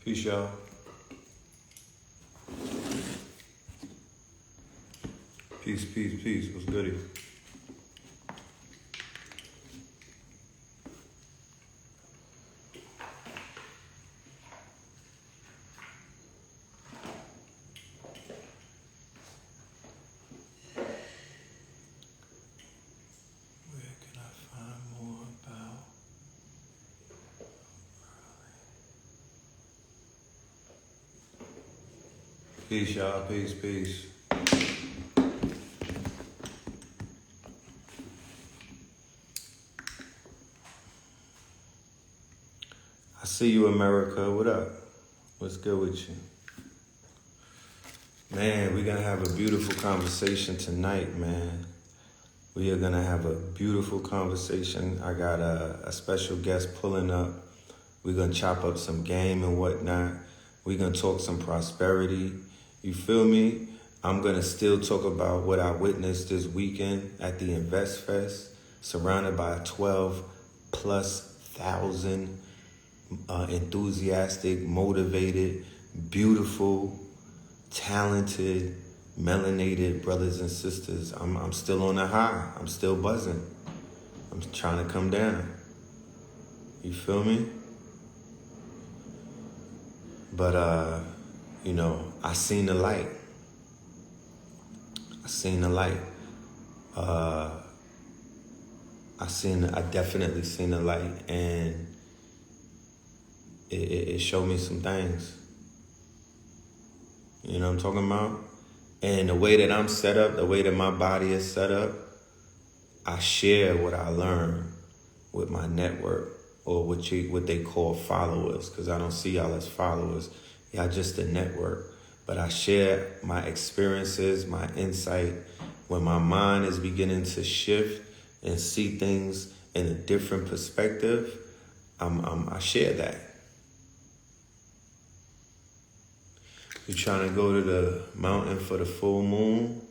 Peace, y'all. Peace, peace, peace. What's goody? Peace, y'all. Peace, peace. I see you, America. What up? What's good with you? Man, we're going to have a beautiful conversation tonight, man. We are going to have a beautiful conversation. I got a special guest pulling up. We're going to chop up some game and whatnot. We're going to talk some prosperity. You feel me? I'm going to still talk about what I witnessed this weekend at the Invest Fest, surrounded by 12,000+ enthusiastic, motivated, beautiful, talented, melanated brothers and sisters. I'm still on the high. I'm still buzzing. I'm trying to come down. You feel me? But, I seen the light. I definitely seen the light, and it showed me some things. You know what I'm talking about? And the way that I'm set up, the way that my body is set up, I share what I learned with my network, or what they call followers, because I don't see y'all as followers. Y'all just a network. But I share my experiences, my insight. When my mind is beginning to shift and see things in a different perspective, I share that. You trying to go to the mountain for the full moon?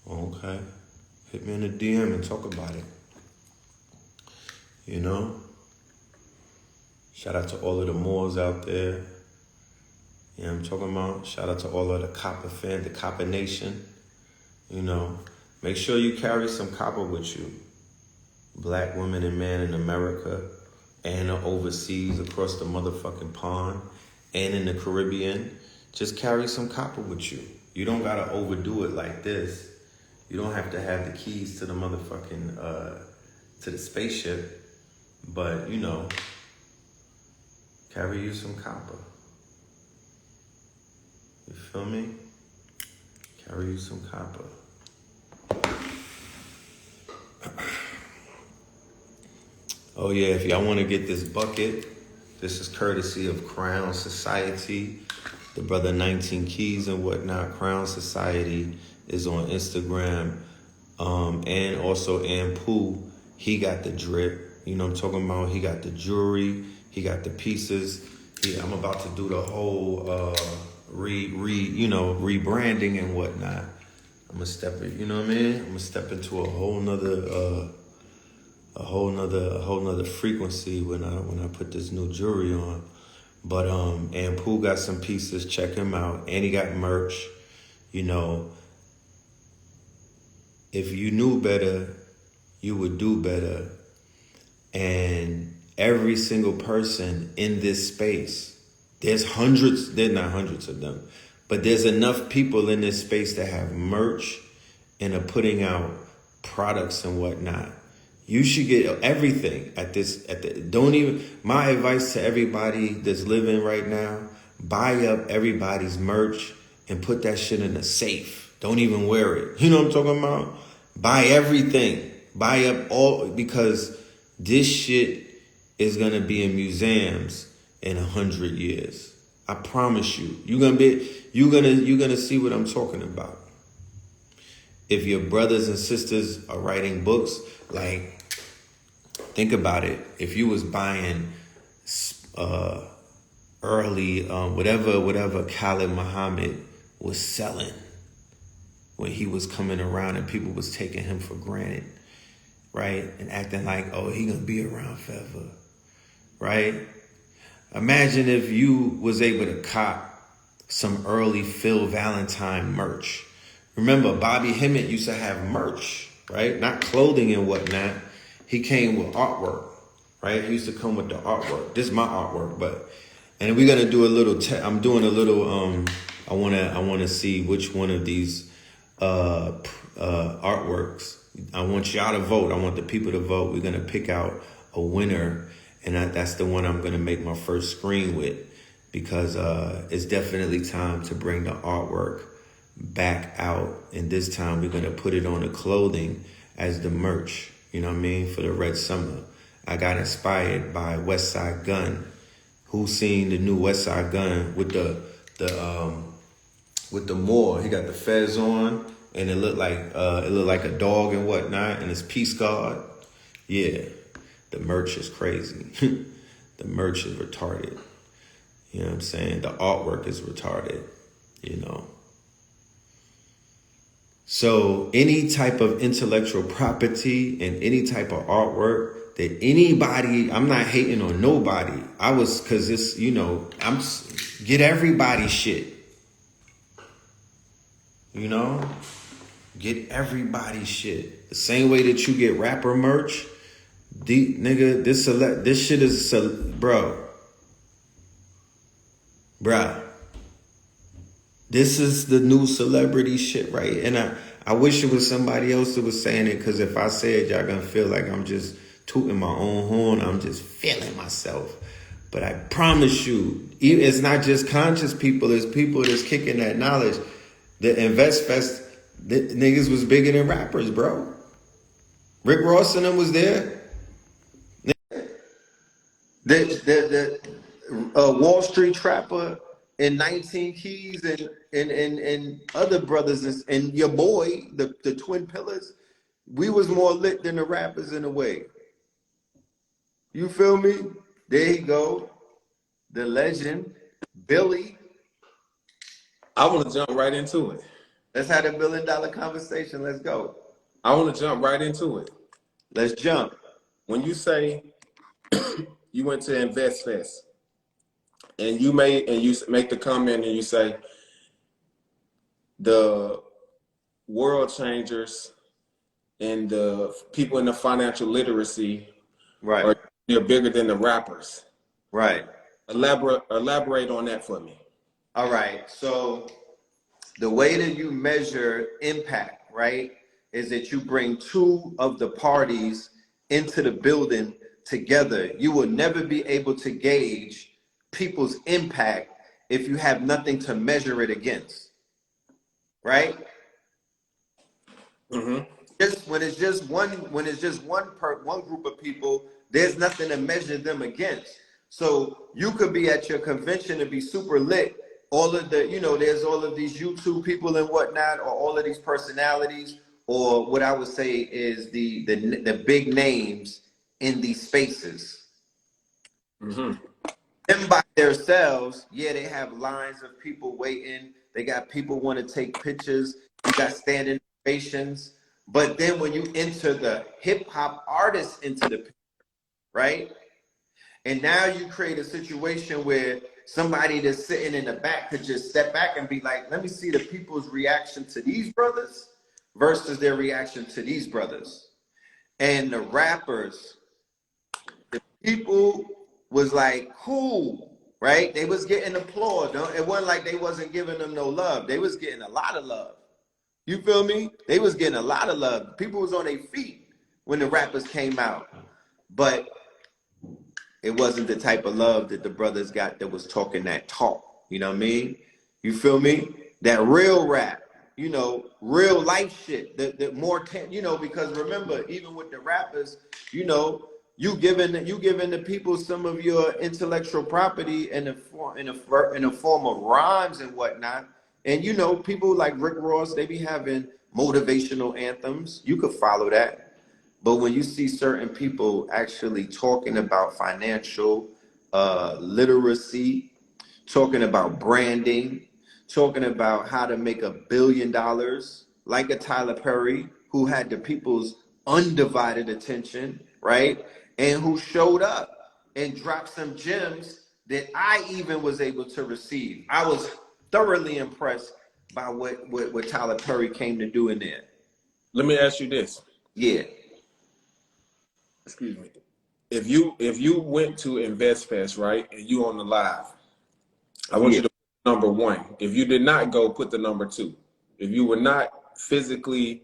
Okay. Hit me in the DM and talk about it. You know? Shout out to all of the Moors out there. You know what I'm talking about? Shout out to all of the Copper fans, the Copper Nation. You know, make sure you carry some copper with you. Black women and men in America and overseas across the motherfucking pond and in the Caribbean. Just carry some copper with you. You don't gotta overdo it like this. You don't have to have the keys to the motherfucking, to the spaceship. But, carry you some copper. You feel me? Carry you some copper. Oh yeah, if y'all want to get this bucket, this is courtesy of Crown Society, the brother 19 Keys and whatnot. Crown Society is on Instagram, and also Ampu. He got the drip. You know what I'm talking about? He got the jewelry. He got the pieces. I'm about to do the whole rebranding and whatnot. I'm gonna step it. You know what I mean? I'm gonna step into a whole nother frequency when I put this new jewelry on. But Ampu got some pieces. Check him out. And he got merch. You know, if you knew better, you would do better. And every single person in this space, there's not hundreds of them, but there's enough people in this space that have merch and are putting out products and whatnot. You should get everything my advice to everybody that's living right now, buy up everybody's merch and put that shit in a safe. Don't even wear it. You know what I'm talking about? Buy everything. Buy up all, because this shit is gonna be in museums in 100 years. I promise you. You're gonna see what I'm talking about. If your brothers and sisters are writing books, like, think about it. If you was buying early whatever Khalid Muhammad was selling when he was coming around and people was taking him for granted, right? And acting like, oh, he gonna be around forever, right? Imagine if you was able to cop some early Phil Valentine merch. Remember, Bobby Hemmett used to have merch, right? Not clothing and whatnot. He came with artwork, right? He used to come with the artwork. This is my artwork, but and we're gonna do a little. I'm doing a little. I wanna see which one of these artworks. I want y'all to vote. I want the people to vote. We're gonna pick out a winner, and that's the one I'm gonna make my first screen with, because it's definitely time to bring the artwork back out. And this time we're gonna put it on the clothing as the merch. You know what I mean? For the Red Summer. I got inspired by West Side Gun. Who seen the new West Side Gun with the Moor? He got the fez on, and it looked like a dog and whatnot, and his peace guard. Yeah, the merch is crazy. The merch is retarded. You know what I'm saying? The artwork is retarded. You know. So any type of intellectual property and any type of artwork that anybody, I'm not hating on nobody. Cause it's, get everybody shit. Get everybody shit. The same way that you get rapper merch, this shit is, bruh. This is the new celebrity shit, right? And I wish it was somebody else that was saying it, because if I say it, y'all gonna feel like I'm just tooting my own horn. I'm just feeling myself. But I promise you, it's not just conscious people. It's people that's kicking that knowledge. The Invest Fest, the niggas was bigger than rappers, bro. Rick Ross and them was there. The Wall Street Trapper and 19 Keys and other brothers and your boy, the Twin Pillars, we was more lit than the rappers in a way. You feel me? There you go. The legend, Billy. I want to jump right into it. Let's have a $1 billion conversation. Let's go. I want to jump right into it. Let's jump. When you say you went to Invest Fest and you make the comment and you say the world changers and the people in the financial literacy, right, they're bigger than the rappers. Right. Elaborate on that for me. All right. So the way that you measure impact, right, is that you bring two of the parties into the building together. You will never be able to gauge people's impact if you have nothing to measure it against, right? Mm-hmm. When it's just one group of people, there's nothing to measure them against. So you could be at your convention and be super lit. All of the, there's all of these YouTube people and whatnot, or all of these personalities, or what I would say is the big names in these spaces. Mm-hmm. Them by themselves, yeah, they have lines of people waiting. They got people want to take pictures. You got standing ovations. But then when you enter the hip hop artists into the picture, right? And now you create a situation where somebody that's sitting in the back could just step back and be like, let me see the people's reaction to these brothers versus their reaction to these brothers. And the rappers, the people was like, cool, right? They was getting applaud. It wasn't like they wasn't giving them no love. They was getting a lot of love. You feel me? They was getting a lot of love. People was on their feet when the rappers came out. But it wasn't the type of love that the brothers got that was talking that talk. You know what I mean? You feel me? That real rap, real life shit. The more, because remember, even with the rappers, you giving the people some of your intellectual property in a form of rhymes and whatnot. And people like Rick Ross, they be having motivational anthems. You could follow that. But when you see certain people actually talking about financial literacy, talking about branding, talking about how to make $1 billion, like a Tyler Perry, who had the people's undivided attention, right? And who showed up and dropped some gems that I even was able to receive. I was thoroughly impressed by what Tyler Perry came to do in there. Let me ask you this. Yeah. Excuse me. If you went to InvestFest, right, and you on the live, I want Yeah. you to put number one. If you did not go, put the number two. If you were not physically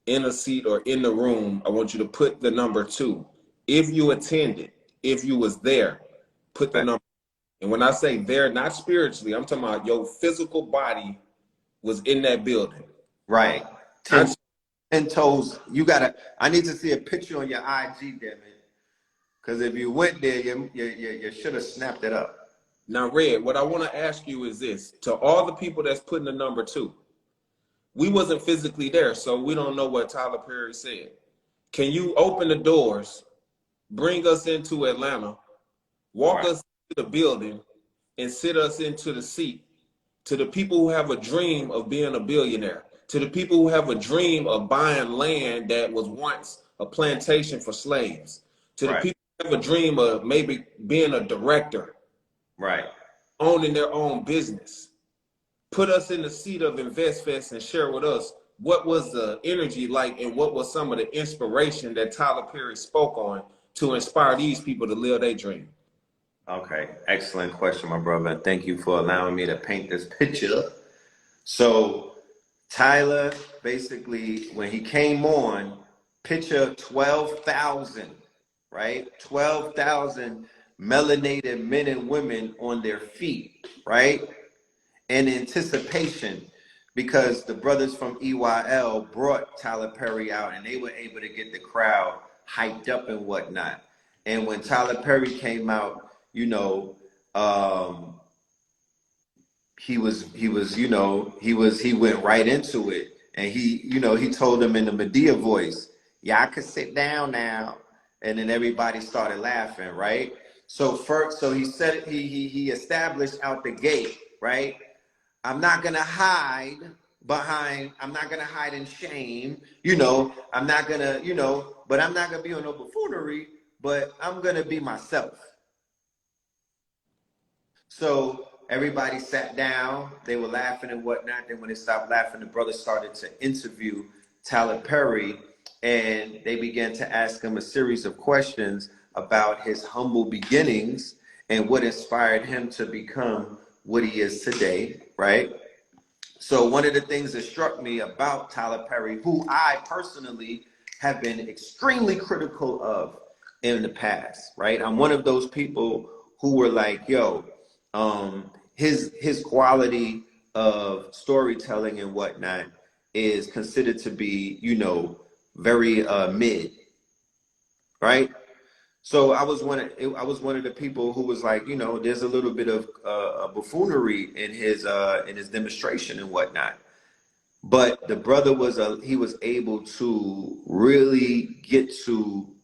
in a seat or in the room, I want you to put the number two. If you attended, if you was there, put the Right. number. And when I say there, not spiritually, I'm talking about your physical body was in that building. Right. I, 10 toes. I need to see a picture on your IG, damn it. Because if you went there, you should have snapped it up. now, Red, what I want to ask you is this. To all the people that's putting the number two, we wasn't physically there, so we don't know what Tyler Perry said. Can you open the doors, bring us into Atlanta, walk Right. us to the building, and sit us into the seat? To the people who have a dream of being a billionaire, to the people who have a dream of buying land that was once a plantation for slaves, to the Right. people who have a dream of maybe being a director, Right. owning their own business. Put us in the seat of InvestFest and share with us what was the energy like and what was some of the inspiration that Tyler Perry spoke on to inspire these people to live their dream. Okay. Excellent question, my brother. And thank you for allowing me to paint this picture. So Tyler, basically, when he came on, picture 12,000, right? 12,000 melanated men and women on their feet, right? In anticipation, because the brothers from EYL brought Tyler Perry out and they were able to get the crowd hyped up and whatnot. And when Tyler Perry came out, um, he went right into it, and he told them in the Medea voice, y'all can sit down now. And then everybody started laughing, right? So he said, he established out the gate, right? I'm not gonna hide I'm not gonna hide in shame, I'm not gonna, but I'm not gonna be on no buffoonery, but I'm gonna be myself. So everybody sat down, they were laughing and whatnot. Then when they stopped laughing, the brothers started to interview Tyler Perry, and they began to ask him a series of questions about his humble beginnings and what inspired him to become what he is today, right? So one of the things that struck me about Tyler Perry, who I personally have been extremely critical of in the past, right? I'm one of those people who were like, yo, his quality of storytelling and whatnot is considered to be, very mid, right? So I was one of the people who was like, there's a little bit of buffoonery in his demonstration and whatnot. But the brother he was able to really get to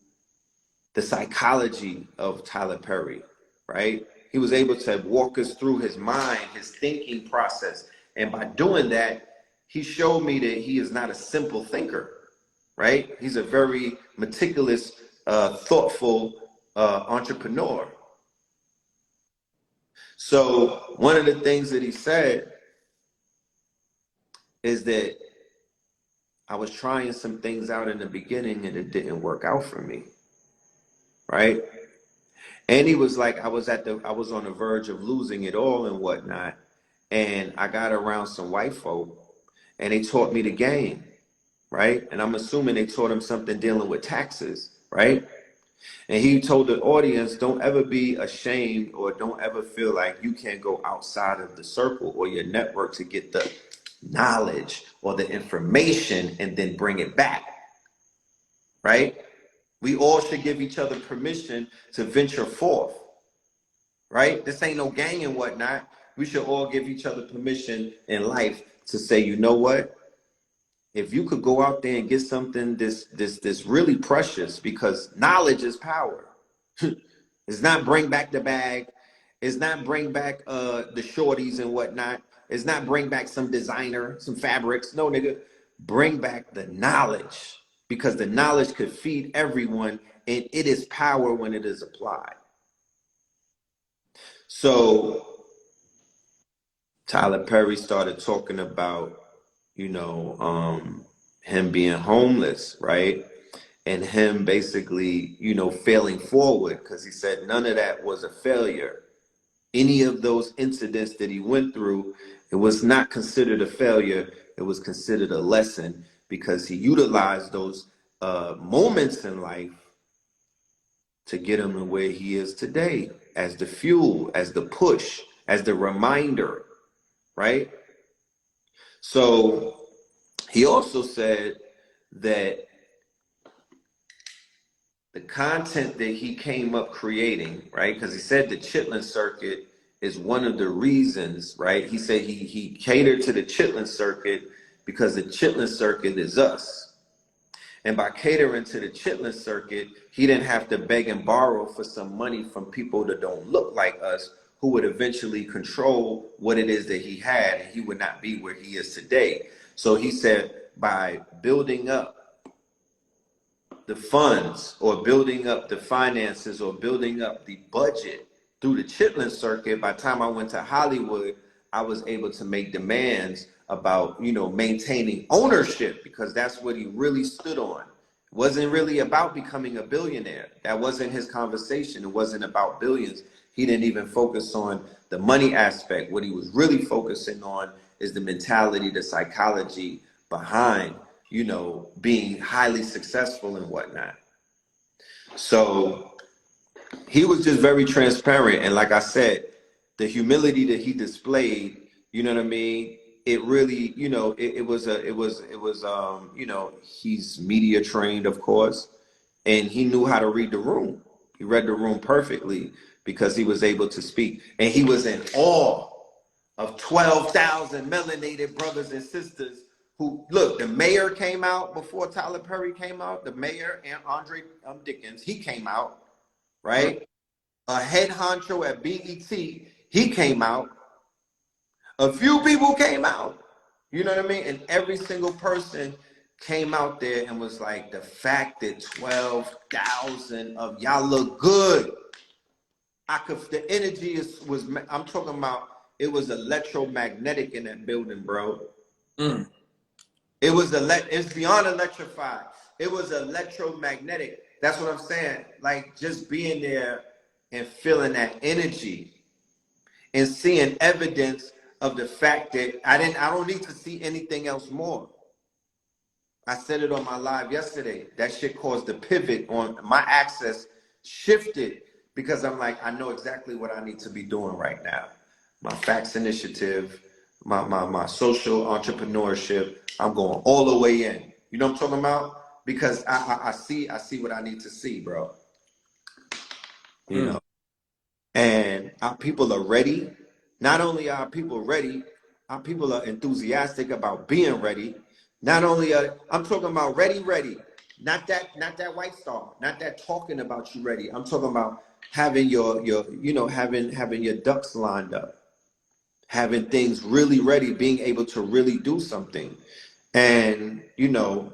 the psychology of Tyler Perry, right? He was able to walk us through his mind, his thinking process. And by doing that, he showed me that he is not a simple thinker, right? He's a very meticulous, thoughtful entrepreneur. So one of the things that he said is that I was trying some things out in the beginning and it didn't work out for me, right? And he was like, I was on the verge of losing it all and whatnot. And I got around some white folk and they taught me the game, right? And I'm assuming they taught him something dealing with taxes, right? And he told the audience, don't ever be ashamed or don't ever feel like you can't go outside of the circle or your network to get the knowledge or the information and then bring it back, right? We all should give each other permission to venture forth, right? This ain't no gang and whatnot. We should all give each other permission in life to say, you know what? If you could go out there and get something this really precious, because knowledge is power. It's not bring back the bag. It's not bring back the shorties and whatnot. It's not bring back some designer, some fabrics. No, nigga, bring back the knowledge, because the knowledge could feed everyone, and it is power when it is applied. So Tyler Perry started talking about, you know, him being homeless, right? And him basically, you know, failing forward because he said none of that was a failure. Any of those incidents that he went through, it was not considered a failure. It was considered a lesson because he utilized those moments in life to get him to where he is today as the fuel, as the push, as the reminder, right? So he also said that the content that he came up creating, right? Because he said the Chitlin Circuit is one of the reasons, right? He said he catered to the Chitlin Circuit because the Chitlin Circuit is us. And by catering to the Chitlin Circuit, he didn't have to beg and borrow for some money from people that don't look like us, who would eventually control what it is that he had, and he would not be where he is today. So he said, by building up the funds or building up the finances or building up the budget through the Chitlin Circuit, by the time I went to Hollywood, I was able to make demands about, you know, maintaining ownership because that's what he really stood on. It wasn't really about becoming a billionaire. That wasn't his conversation. It wasn't about billions. He didn't even focus on the money aspect. What he was really focusing on is the mentality, the psychology behind, you know, being highly successful and whatnot. So he was just very transparent. And like I said, the humility that he displayed, you know what I mean? It really, you know, you know, he's media trained, of course, and he knew how to read the room. He read the room perfectly because he was able to speak. And he was in awe of 12,000 melanated brothers and sisters who, look, the mayor came out before Tyler Perry came out, the mayor and Andre Dickens, he came out, right? A head honcho at BET, he came out. A few people came out, you know what I mean? And every single person came out there and was like, the fact that 12,000 of y'all look good. The energy I'm talking about, it was electromagnetic in that building, bro. Mm. It's beyond electrified. It was electromagnetic. That's what I'm saying. Like just being there and feeling that energy and seeing evidence of the fact that I don't need to see anything else more. I said it on my live yesterday. That shit caused the pivot on my access shifted because I'm like, I know exactly what I need to be doing right now. My facts initiative, my social entrepreneurship, I'm going all the way in. You know what I'm talking about? Because I see what I need to see, bro. You know, and our people are ready. Not only are people ready, our people are enthusiastic about being ready. Not only are I'm talking about ready, not that white star, not that talking about you ready. I'm talking about having your you know having your ducks lined up, having things really ready, being able to really do something. And you know,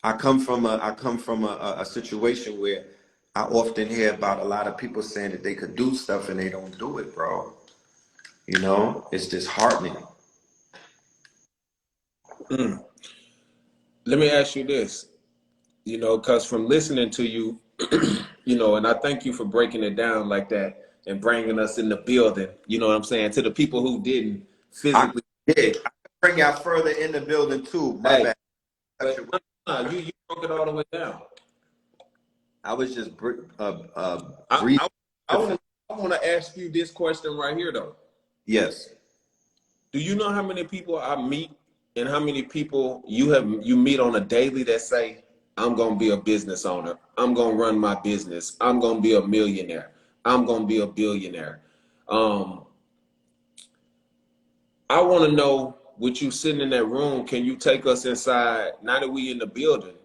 I come from a situation where I often hear about a lot of people saying that they could do stuff and they don't do it, bro. You know, it's disheartening. Mm. Let me ask you this, you know, because from listening to you, you know, and I thank you for breaking it down like that and bringing us in the building, you know what I'm saying, to the people who didn't I physically. did. I bring y'all further in the building too. My Hey, bad. but you broke it all the way down. I was just I, breathing. I, I want to ask you this question right here, though. Yes. Do you know how many people I meet and how many people you meet on a daily that say, I'm gonna be a business owner, I'm gonna run my business, I'm gonna be a millionaire, I'm gonna be a billionaire. Um, I want to know, with you sitting in that room, can you take us inside, now that we in the building,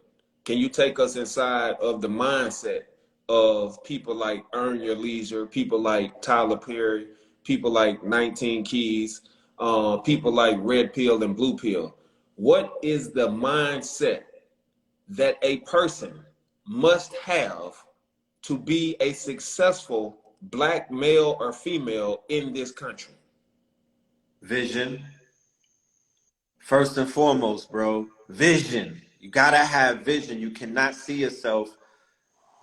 can you take us inside of the mindset of people like Earn Your Leisure, people like Tyler Perry, people like 19 Keys, people like Red Pill and Blue Pill? What is the mindset that a person must have to be a successful black male or female in this country? Vision. First and foremost, bro. Vision. You gotta have vision. You cannot see yourself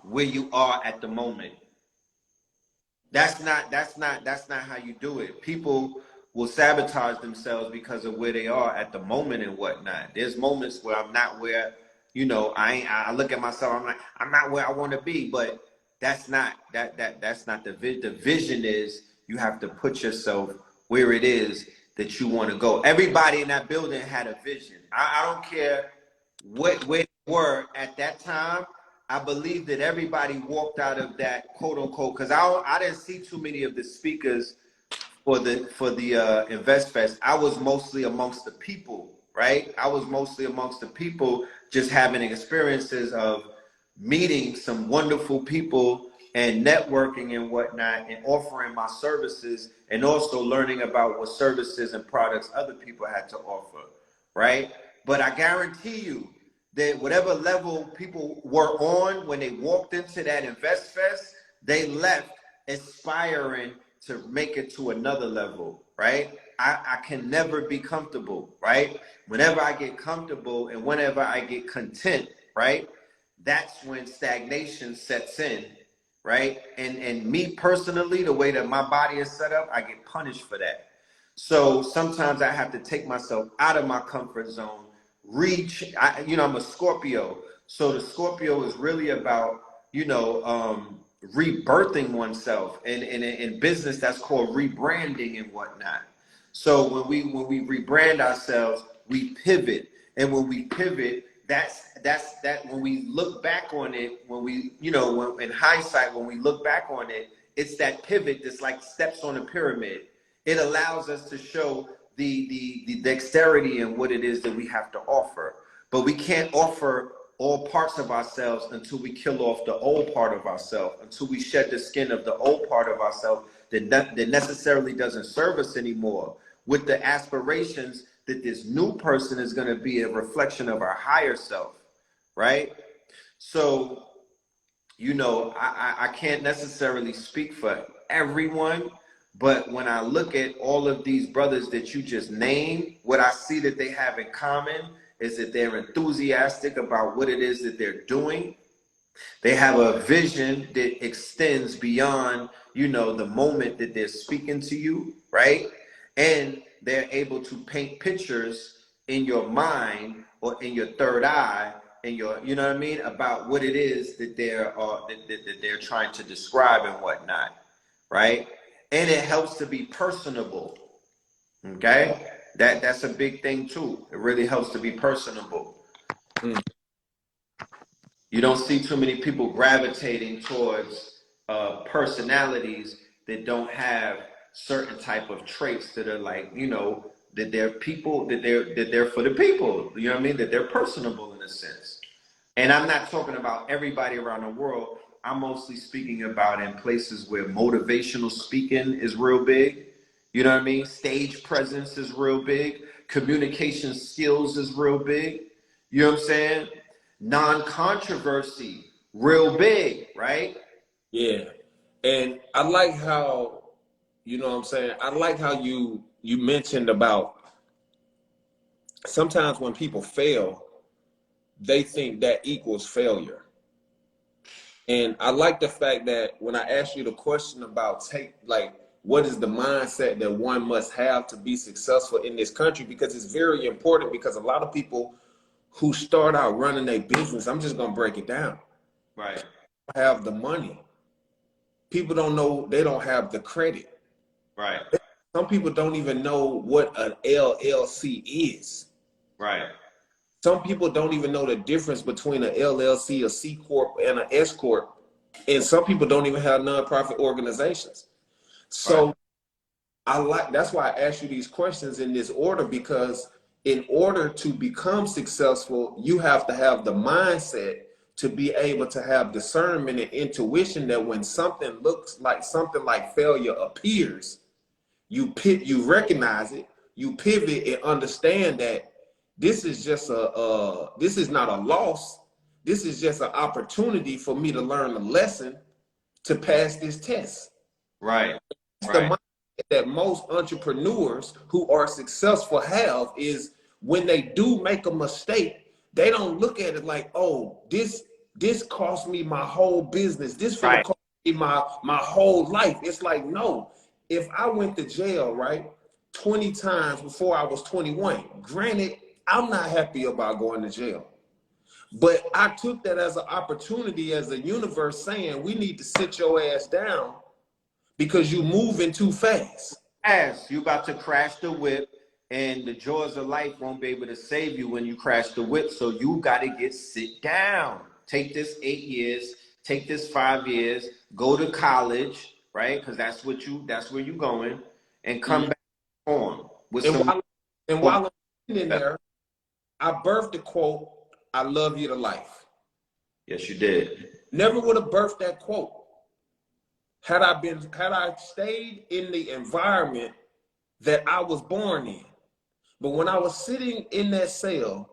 where you are at the moment. That's not how you do it. People will sabotage themselves because of where they are at the moment and whatnot. There's moments where I'm not where, I look at myself, I'm like, I'm not where I want to be, but that's not the vision is you have to put yourself where it is that you want to go. Everybody in that building had a vision. I don't care where they were at that time. I believe that everybody walked out of that quote unquote, because I didn't see too many of the speakers for the Invest Fest. I was mostly amongst the people, right? I was mostly amongst the people, just having experiences of meeting some wonderful people and networking and whatnot, and offering my services, and also learning about what services and products other people had to offer, right? But I guarantee you that whatever level people were on when they walked into that Invest Fest, they left aspiring to make it to another level, right? I can never be comfortable, right? Whenever I get comfortable and whenever I get content, right? That's when stagnation sets in, right? And me personally, the way that my body is set up, I get punished for that. So sometimes I have to take myself out of my comfort zone, I'm a Scorpio. So the Scorpio is really about, rebirthing oneself. And in business, that's called rebranding and whatnot. So when we rebrand ourselves, we pivot. And when we pivot, that's when we look back on it, when in hindsight, when we look back on it, it's that pivot that's like steps on a pyramid. It allows us to show the dexterity and what it is that we have to offer. But we can't offer all parts of ourselves until we kill off the old part of ourselves, until we shed the skin of the old part of ourselves that necessarily doesn't serve us anymore, with the aspirations that this new person is going to be a reflection of our higher self, right? So, I can't necessarily speak for everyone, but when I look at all of these brothers that you just named, what I see that they have in common is that they're enthusiastic about what it is that they're doing. They have a vision that extends beyond, the moment that they're speaking to you, right? And they're able to paint pictures in your mind or in your third eye, and you know what I mean, about what it is that they're trying to describe and whatnot, right? And it helps to be personable. Okay, that's a big thing too. It really helps to be personable. Mm. You don't see too many people gravitating towards personalities that don't have certain type of traits that are like, that they're people, that they're for the people. You know what I mean? That they're personable in a sense. And I'm not talking about everybody around the world. I'm mostly speaking about in places where motivational speaking is real big. You know what I mean? Stage presence is real big. Communication skills is real big. You know what I'm saying? Non-controversy, real big, right? Yeah. And I like how, you know what I'm saying? I like how you mentioned about sometimes when people fail, they think that equals failure. And I like the fact that when I asked you the question about what is the mindset that one must have to be successful in this country, because it's very important, because a lot of people who start out running a business, I'm just gonna break it down, Right. have the money. People don't know, they don't have the credit. Right. Some people don't even know what an LLC is. Right. Some people don't even know the difference between an LLC, a C Corp, and an S Corp. And some people don't even have nonprofit organizations. So Right. that's why I asked you these questions in this order, because in order to become successful, you have to have the mindset to be able to have discernment and intuition that when something looks like something like failure appears, you recognize it, you pivot and understand that this is just this is not a loss. This is just an opportunity for me to learn a lesson to pass this test. Right. It's the Right. mindset that most entrepreneurs who are successful have is when they do make a mistake, they don't look at it like, oh, this cost me my whole business. This finna Right. cost me my whole life. It's like, no, if I went to jail, right, 20 times before I was 21, granted, I'm not happy about going to jail. But I took that as an opportunity, as a universe saying, we need to sit your ass down because you moving too fast. As you about to crash the whip, and the jaws of life won't be able to save you when you crash the whip. So you got to sit down. Take this 8 years. Take this 5 years. Go to college, right? Because that's where you going, and come Mhm. back on with And some. while I'm sitting in there, I birthed the quote, I love you to life. Yes, you did. Never would have birthed that quote had I stayed in the environment that I was born in. But when I was sitting in that cell,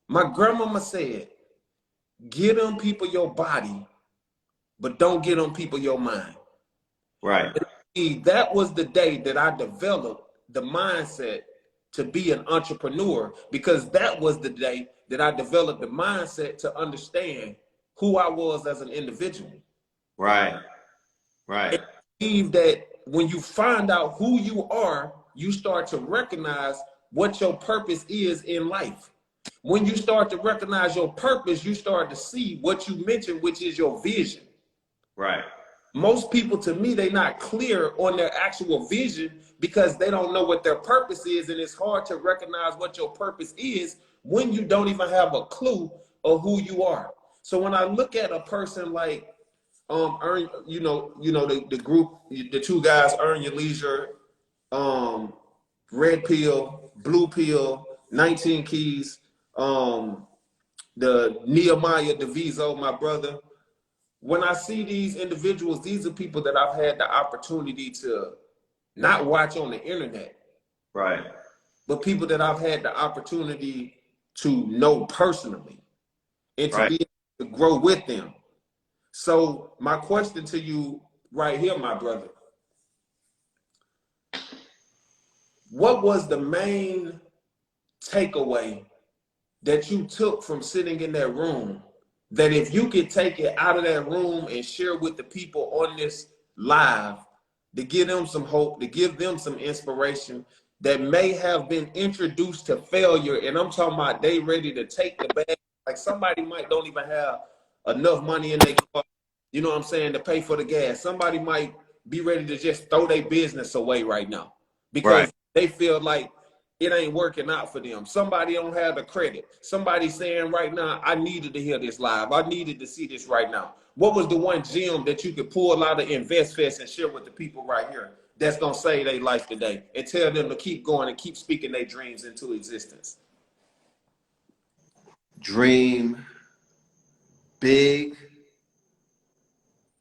my grandmama said, get on people your body, but don't get on people your mind. Right. And that was the day that I developed the mindset to be an entrepreneur, because that was the day that I developed the mindset to understand who I was as an individual. Right. Right. And I believe that when you find out who you are, you start to recognize what your purpose is in life. When you start to recognize your purpose, you start to see what you mentioned, which is your vision. Right. Most people, to me, they're not clear on their actual vision because they don't know what their purpose is, and it's hard to recognize what your purpose is when you don't even have a clue of who you are. So when I look at a person like earn, the group, the two guys, Earn Your Leisure, um, Red Pill, Blue Pill, 19 Keys, the Nehemiah Deviso, my brother. When I see these individuals, these are people that I've had the opportunity to not watch on the internet, Right. but people that I've had the opportunity to know personally and to Right. be able to grow with them. So my question to you right here, my brother, what was the main takeaway that you took from sitting in that room, that if you could take it out of that room and share with the people on this live, to give them some hope, to give them some inspiration, that may have been introduced to failure? And I'm talking about they ready to take the bag. Like somebody might don't even have enough money in their car, you know what I'm saying, to pay for the gas. Somebody might be ready to just throw their business away right now Right. because they feel like it ain't working out for them. Somebody don't have the credit. Somebody saying right now, I needed to hear this live. I needed to see this right now. What was the one gem that you could pull out of InvestFest and share with the people right here that's going to save their life today and tell them to keep going and keep speaking their dreams into existence? Dream big,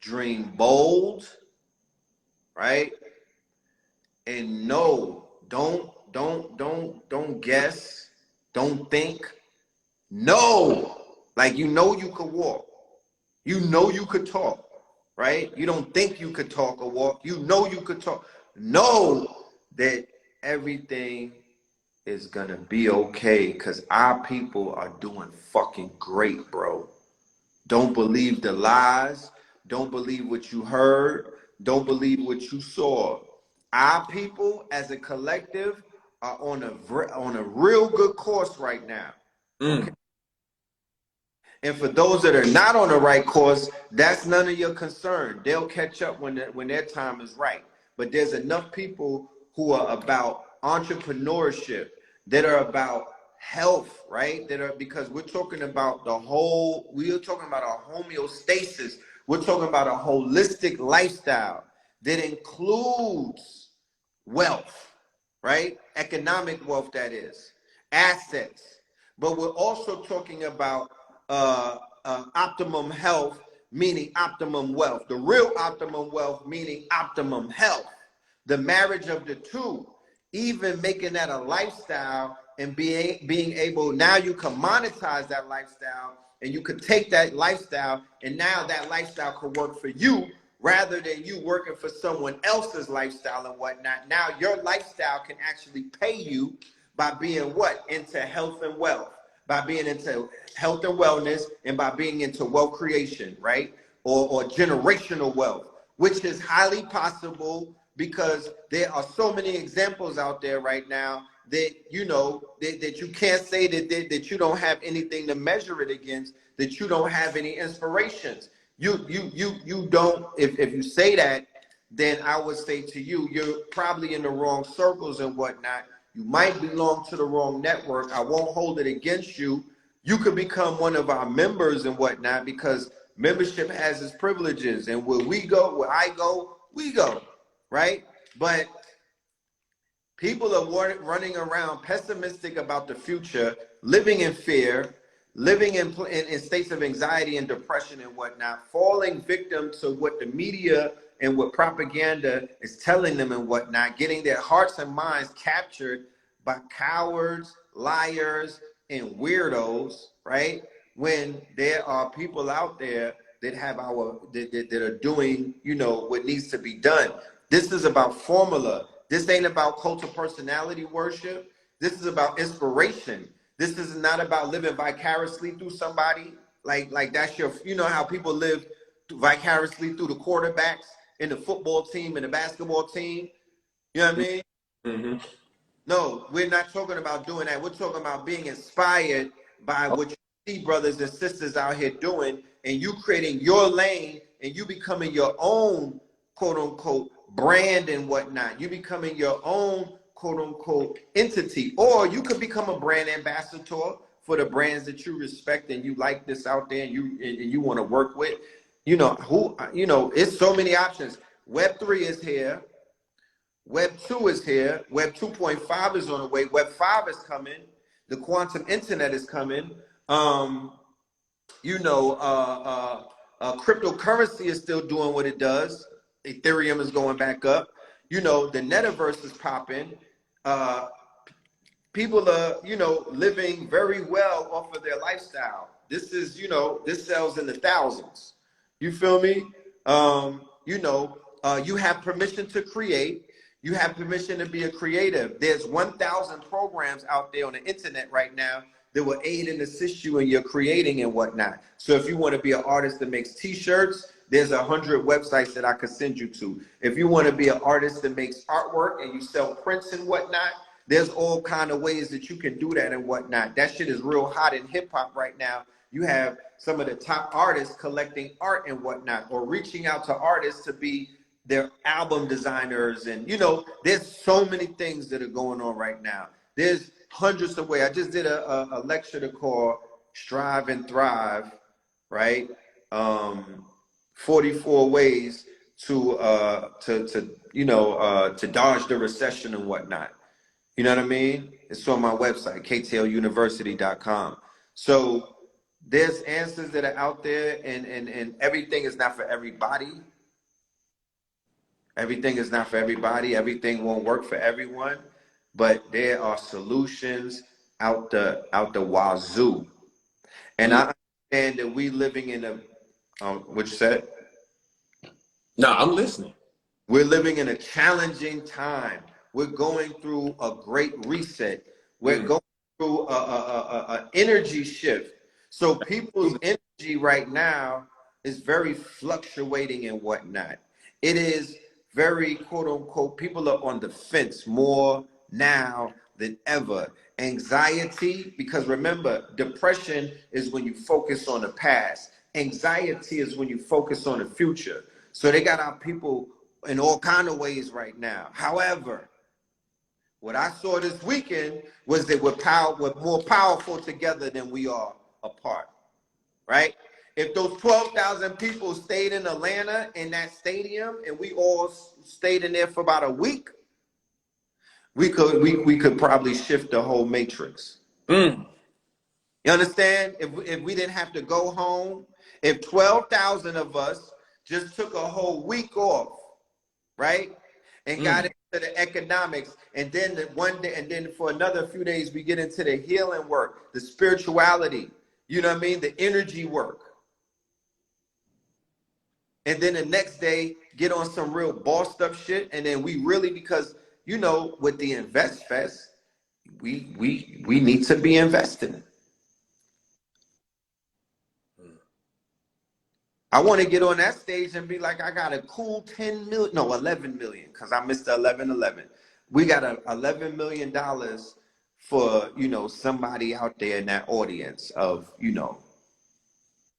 dream bold, right? And no, don't guess, don't think. No, like you could walk, you could talk, right? You don't think you could talk or walk. You could talk. Know that everything is gonna be okay, because our people are doing fucking great, bro. Don't believe the lies. Don't believe what you heard. Don't believe what you saw. Our people, as a collective, are on a real good course right now. Okay. Mm. And for those that are not on the right course, that's none of your concern. They'll catch up when their time is right. But there's enough people who are about entrepreneurship, that are about health, right? That are, because we're talking about we're talking about a homeostasis. We're talking about a holistic lifestyle that includes wealth, right? Economic wealth, that is, assets. But we're also talking about optimum health, meaning optimum wealth. The real optimum wealth, meaning optimum health. The marriage of the two, even making that a lifestyle, and being able, now you can monetize that lifestyle, and you could take that lifestyle, and now that lifestyle could work for you rather than you working for someone else's lifestyle and whatnot. Now your lifestyle can actually pay you by being what? Into health and wealth, by being into health and wellness, and by being into wealth creation, right? Or generational wealth, which is highly possible because there are so many examples out there right now that you know that you can't say that you don't have anything to measure it against, that you don't have any inspirations. You don't, if you say that, then I would say to you, you're probably in the wrong circles and whatnot. You might belong to the wrong network. I won't hold it against you. You could become one of our members and whatnot, because membership has its privileges, and where we go, where I go, we go, right? But people are running around pessimistic about the future, living in fear, living in states of anxiety and depression and whatnot, falling victim to what the media and what propaganda is telling them and whatnot, getting their hearts and minds captured by cowards, liars, and weirdos, right? When there are people out there that have that are doing, you know, what needs to be done. This is about formula. This ain't about cult of personality worship. This is about inspiration. This is not about living vicariously through somebody. Like that's your, you know how people live vicariously through the quarterbacks in the football team and the basketball team. You know what I mean? Mm-hmm. No, we're not talking about doing that. We're talking about being inspired by what you see brothers and sisters out here doing, and you creating your lane, and you becoming your own quote unquote brand and whatnot. You becoming your own quote unquote entity, or you could become a brand ambassador for the brands that you respect and you like this out there, and you want to work with. You know who, you know, it's so many options. Web3 is here. Web 2 is here. Web 2.5 is on the way. Web 5 is coming. The quantum internet is coming. You know, cryptocurrency is still doing what it does. Ethereum is going back up. You know, the metaverse is popping. Uh, People are, you know, living very well off of their lifestyle. This is, you know, this sells in the thousands. You feel me? You know, you have permission to create. You have permission to be a creative. There's 1,000 programs out there on the internet right now that will aid and assist you in your creating and whatnot. So if you want to be an artist that makes t-shirts, there's 100 websites that I could send you to. If you want to be an artist that makes artwork and you sell prints and whatnot, there's all kind of ways that you can do that and whatnot. That shit is real hot in hip hop right now. You have some of the top artists collecting art and whatnot, or reaching out to artists to be their album designers. And, you know, there's so many things that are going on right now. There's hundreds of ways. I just did a lecture to call Strive and Thrive, right? 44 ways to dodge the recession and whatnot. You know what I mean? It's on my website, ktluniversity.com. So there's answers that are out there, and everything is not for everybody. Everything is not for everybody. Everything won't work for everyone, but there are solutions out the wazoo. And I understand that we living in a what you said? No, I'm listening. We're living in a challenging time. We're going through a great reset. We're going through a energy shift. So people's energy right now is very fluctuating and whatnot. It is very quote unquote, people are on the fence more now than ever. Anxiety, because remember, depression is when you focus on the past. Anxiety is when you focus on the future. So they got our people in all kind of ways right now. However, what I saw this weekend was that we're more powerful together than we are apart, right? If those 12,000 people stayed in Atlanta in that stadium and we all stayed in there for about a week, we could probably shift the whole matrix. You understand? If we didn't have to go home, if 12,000 of us just took a whole week off, right? And got into the economics, and then one day, and then for another few days, we get into the healing work, the spirituality, you know what I mean? The energy work. and then the next day get on some real bossed up shit, and then we really, because you know, with the Invest Fest, we need to be investing. I want to get on that stage and be like, I got a cool 10 million, no, 11 million, because I missed the 11. We got a $11 million for, you know, somebody out there in that audience of, you know,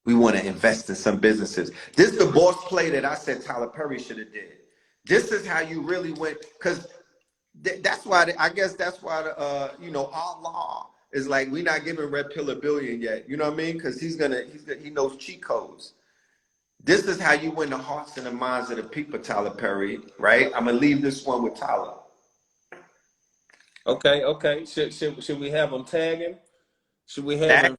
we want to invest in some businesses. This is the boss play that I said Tyler Perry should have did. This is how you really went, because that's why, I guess that's why, you know, Allah is like, we're not giving Red Pill $1 billion yet. You know what I mean? Because he knows cheat codes. This is how you win the hearts and the minds of the people, Tyler Perry, right? I'm gonna leave this one with Tyler. Okay. Should we have him tagging? Should we have Tag, him?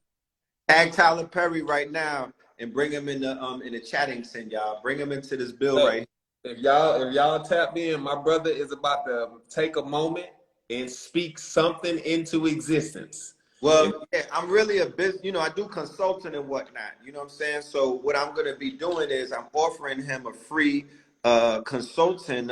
tag Tyler Perry right now and bring him in the chatting scene, y'all. Bring him into this bill Look, right if y'all tap in, my brother is about to take a moment and speak something into existence. And Well, yeah, I'm really a business, you know, I do consulting and whatnot, you know what I'm saying? So what I'm going to be doing is I'm offering him a free consulting.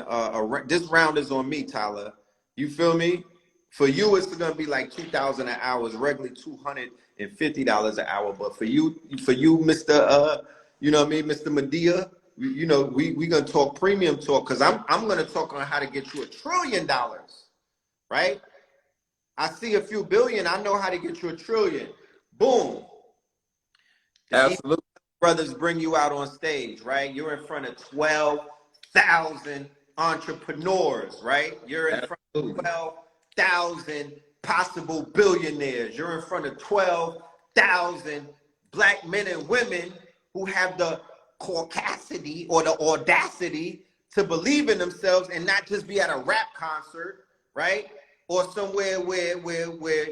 This round is on me, Tyler. You feel me? For you, it's going to be like 2,000 an hour. It's regularly $250 an hour. But for you, Mr. You know what I mean, Mr. Medea, you know, we going to talk premium talk, because I'm going to talk on how to get you $1 trillion, right? I see a few billion. I know how to get you $1 trillion. Boom. The absolutely. brothers bring you out on stage, right? You're in front of 12,000 entrepreneurs, right? You're in front of Absolutely. 12,000 possible billionaires. You're in front of 12,000 black men and women who have the caucasity or the audacity to believe in themselves and not just be at a rap concert, right? Or somewhere where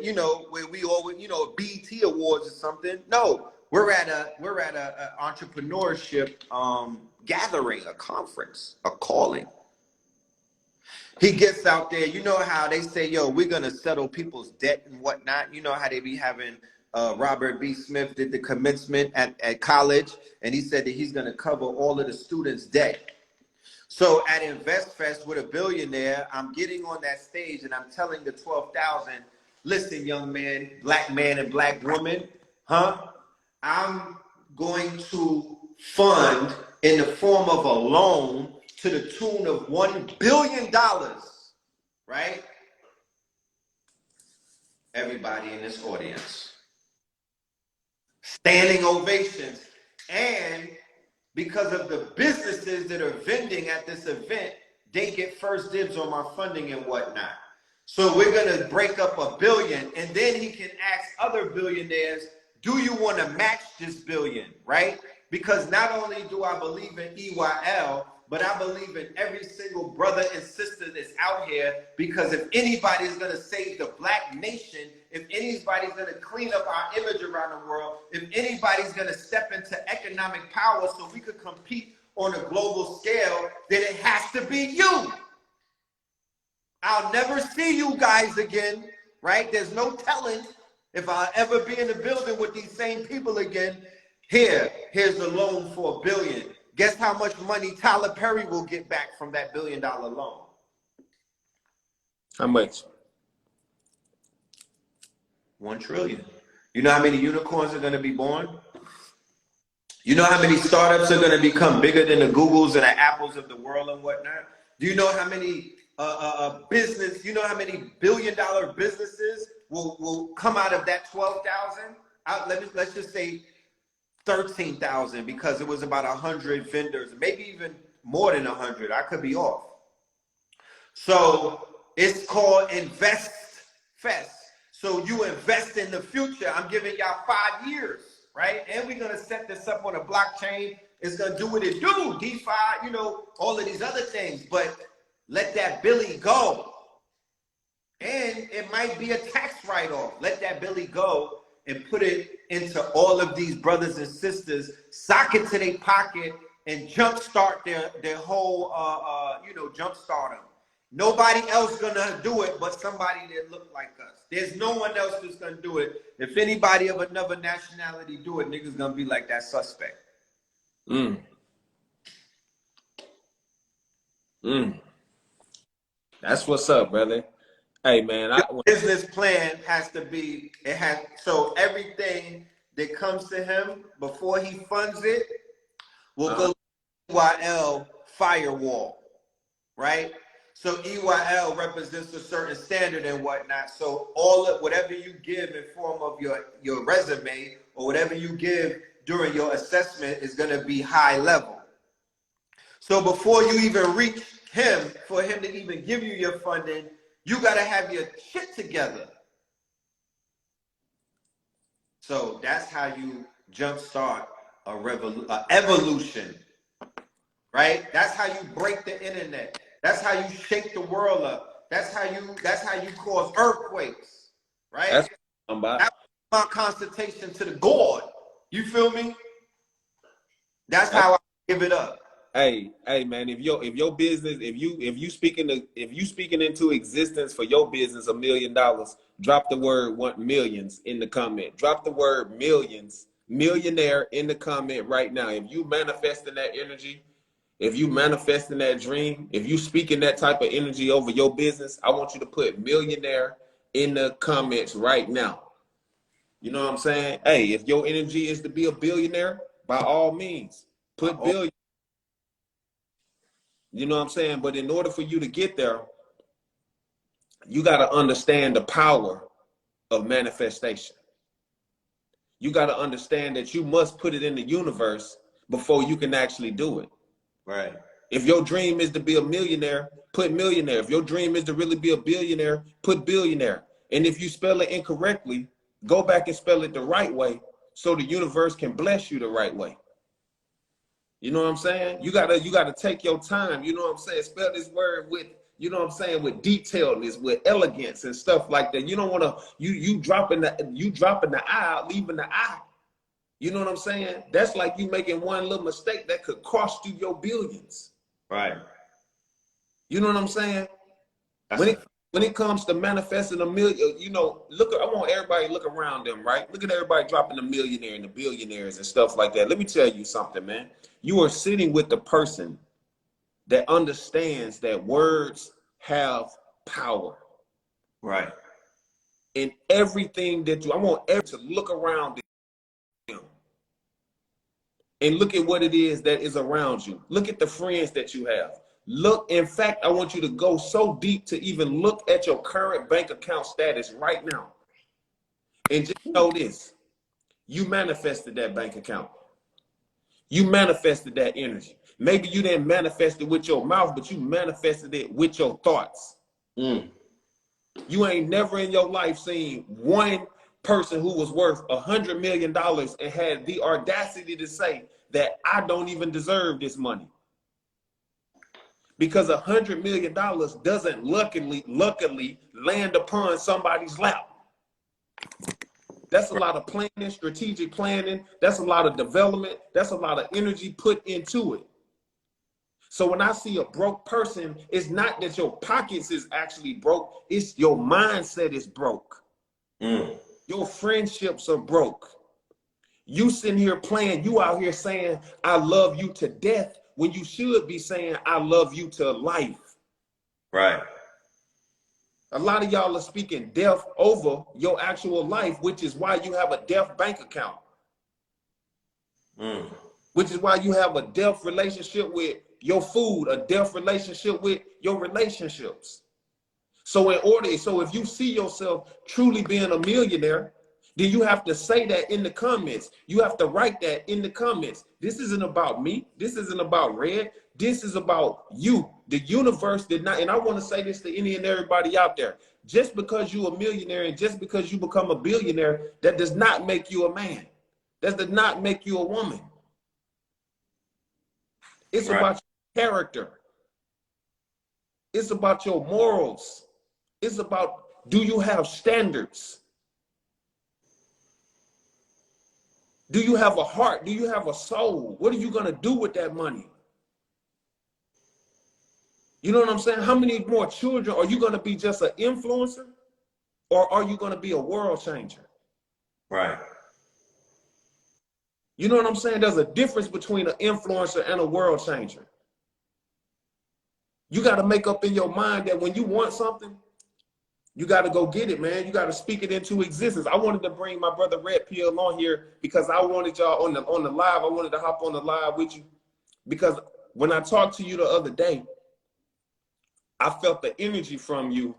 you know, where we always, you know, BET Awards or something. No, we're at a entrepreneurship gathering, a conference, a calling. He gets out there. You know how they say, yo, we're gonna settle people's debt and whatnot. You know how they be having Robert B. Smith did the commencement at college, and he said that he's gonna cover all of the students' debt. So at InvestFest with a billionaire, I'm getting on that stage and I'm telling the 12,000, listen, young man and black woman, I'm going to fund in the form of a loan to the tune of $1 billion, right? Everybody in this audience. Standing ovations. And because of the businesses that are vending at this event, they get first dibs on my funding and whatnot. So we're going to break up $1 billion, and then he can ask other billionaires, do you want to match this billion, right? Because not only do I believe in EYL, but I believe in every single brother and sister that's out here, because if anybody's going to save the black nation, if anybody's going to clean up our image around the world, if anybody's going to step into economic power so we could compete on a global scale, then it has to be you. I'll never see you guys again, right? There's no telling if I'll ever be in the building with these same people again. Here's the loan for $1 billion. Guess how much money Tyler Perry will get back from that $1 billion loan? How much? 1 trillion. You know how many unicorns are going to be born? You know how many startups are going to become bigger than the Googles and the Apples of the world and whatnot? Do you know how many you know how many $1 billion businesses will come out of that 12,000? Let's just say 13,000, because it was about 100 vendors, maybe even more than 100. I could be off. So it's called Invest Fest. So you invest in the future. I'm giving y'all 5 years, right? And we're gonna set this up on a blockchain. It's gonna do what it do, DeFi, you know, all of these other things. But let that Billy go. And it might be a tax write-off. Let that Billy go and put it into all of these brothers and sisters, sock it to their pocket, and jumpstart their whole, jumpstart them. Nobody else gonna do it but somebody that look like us. There's no one else that's gonna do it. If anybody of another nationality do it, niggas gonna be like that suspect. Mm. That's what's up, brother. Hey, man. Your business plan has to be, it has, so everything that comes to him before he funds it will go to EYL firewall, right? So EYL represents a certain standard and whatnot. So all of whatever you give in form of your resume or whatever you give during your assessment is going to be high level. So before you even reach him, for him to even give you your funding, you got to have your shit together. So that's how you jumpstart a evolution, right? That's how you break the internet. That's how you shake the world up. That's how you cause earthquakes, right? That's what I'm about. That's my consultation to the God. You feel me? That's That's, how I give it up. hey, man. If your business, if you speaking into existence for your business $1 million, drop the word want millions in the comment. Drop the word millions, millionaire in the comment right now. If you manifesting that energy, if you manifesting that dream, if you speaking that type of energy over your business, I want you to put millionaire in the comments right now. You know what I'm saying? Hey, if your energy is to be a billionaire, by all means, put billion. You know what I'm saying? But in order for you to get there, you got to understand the power of manifestation. You got to understand that you must put it in the universe before you can actually do it. Right. If your dream is to be a millionaire, put millionaire. If your dream is to really be a billionaire, put billionaire. And if you spell it incorrectly, go back and spell it the right way so the universe can bless you the right way. You know what I'm saying? You gotta take your time. You know what I'm saying? Spell this word with, you know what I'm saying, with detailedness, with elegance and stuff like that. You don't want to you dropping the I out, leaving the I. You know what I'm saying? That's like you making one little mistake that could cost you your billions. Right. You know what I'm saying? That's When it comes to manifesting a million, you know, I want everybody to look around them, right? Look at everybody dropping the millionaire and the billionaires and stuff like that. Let me tell you something, man. You are sitting with the person that understands that words have power. right. In everything that I want everyone to look around them and look at what it is that is around you. Look at the friends that you have. Look, in fact, I want you to go so deep to even look at your current bank account status right now. And just know this, you manifested that bank account. You manifested that energy. Maybe you didn't manifest it with your mouth, but you manifested it with your thoughts. Mm. You ain't never in your life seen one person who was worth $100 million and had the audacity to say that I don't even deserve this money. Because $100 million doesn't luckily land upon somebody's lap. That's a lot of planning, strategic planning. That's a lot of development. That's a lot of energy put into it. So when I see a broke person, it's not that your pockets is actually broke. It's your mindset is broke. Mm. Your friendships are broke. You sitting here playing, you out here saying, I love you to death, when you should be saying, I love you to life. Right. A lot of y'all are speaking death over your actual life, which is why you have a death bank account. Mm. Which is why you have a death relationship with your food, a death relationship with your relationships. So if you see yourself truly being a millionaire, then you have to say that in the comments. You have to write that in the comments. This isn't about me. This isn't about Red. This is about you. The universe did not, and I want to say this to any and everybody out there. Just because you're a millionaire and just because you become a billionaire, that does not make you a man. That does not make you a woman. It's Right. about your character. It's about your morals. It's about, do you have standards? Do you have a heart? Do you have a soul? What are you going to do with that money? You know what I'm saying? How many more children are you going to be just an influencer? Or are you going to be a world changer? Right. You know what I'm saying? There's a difference between an influencer and a world changer. You got to make up in your mind that when you want something, you got to go get it, man. You got to speak it into existence. I wanted to bring my brother Red Pill on here because I wanted y'all on the live. I wanted to hop on the live with you because when I talked to you the other day, I felt the energy from you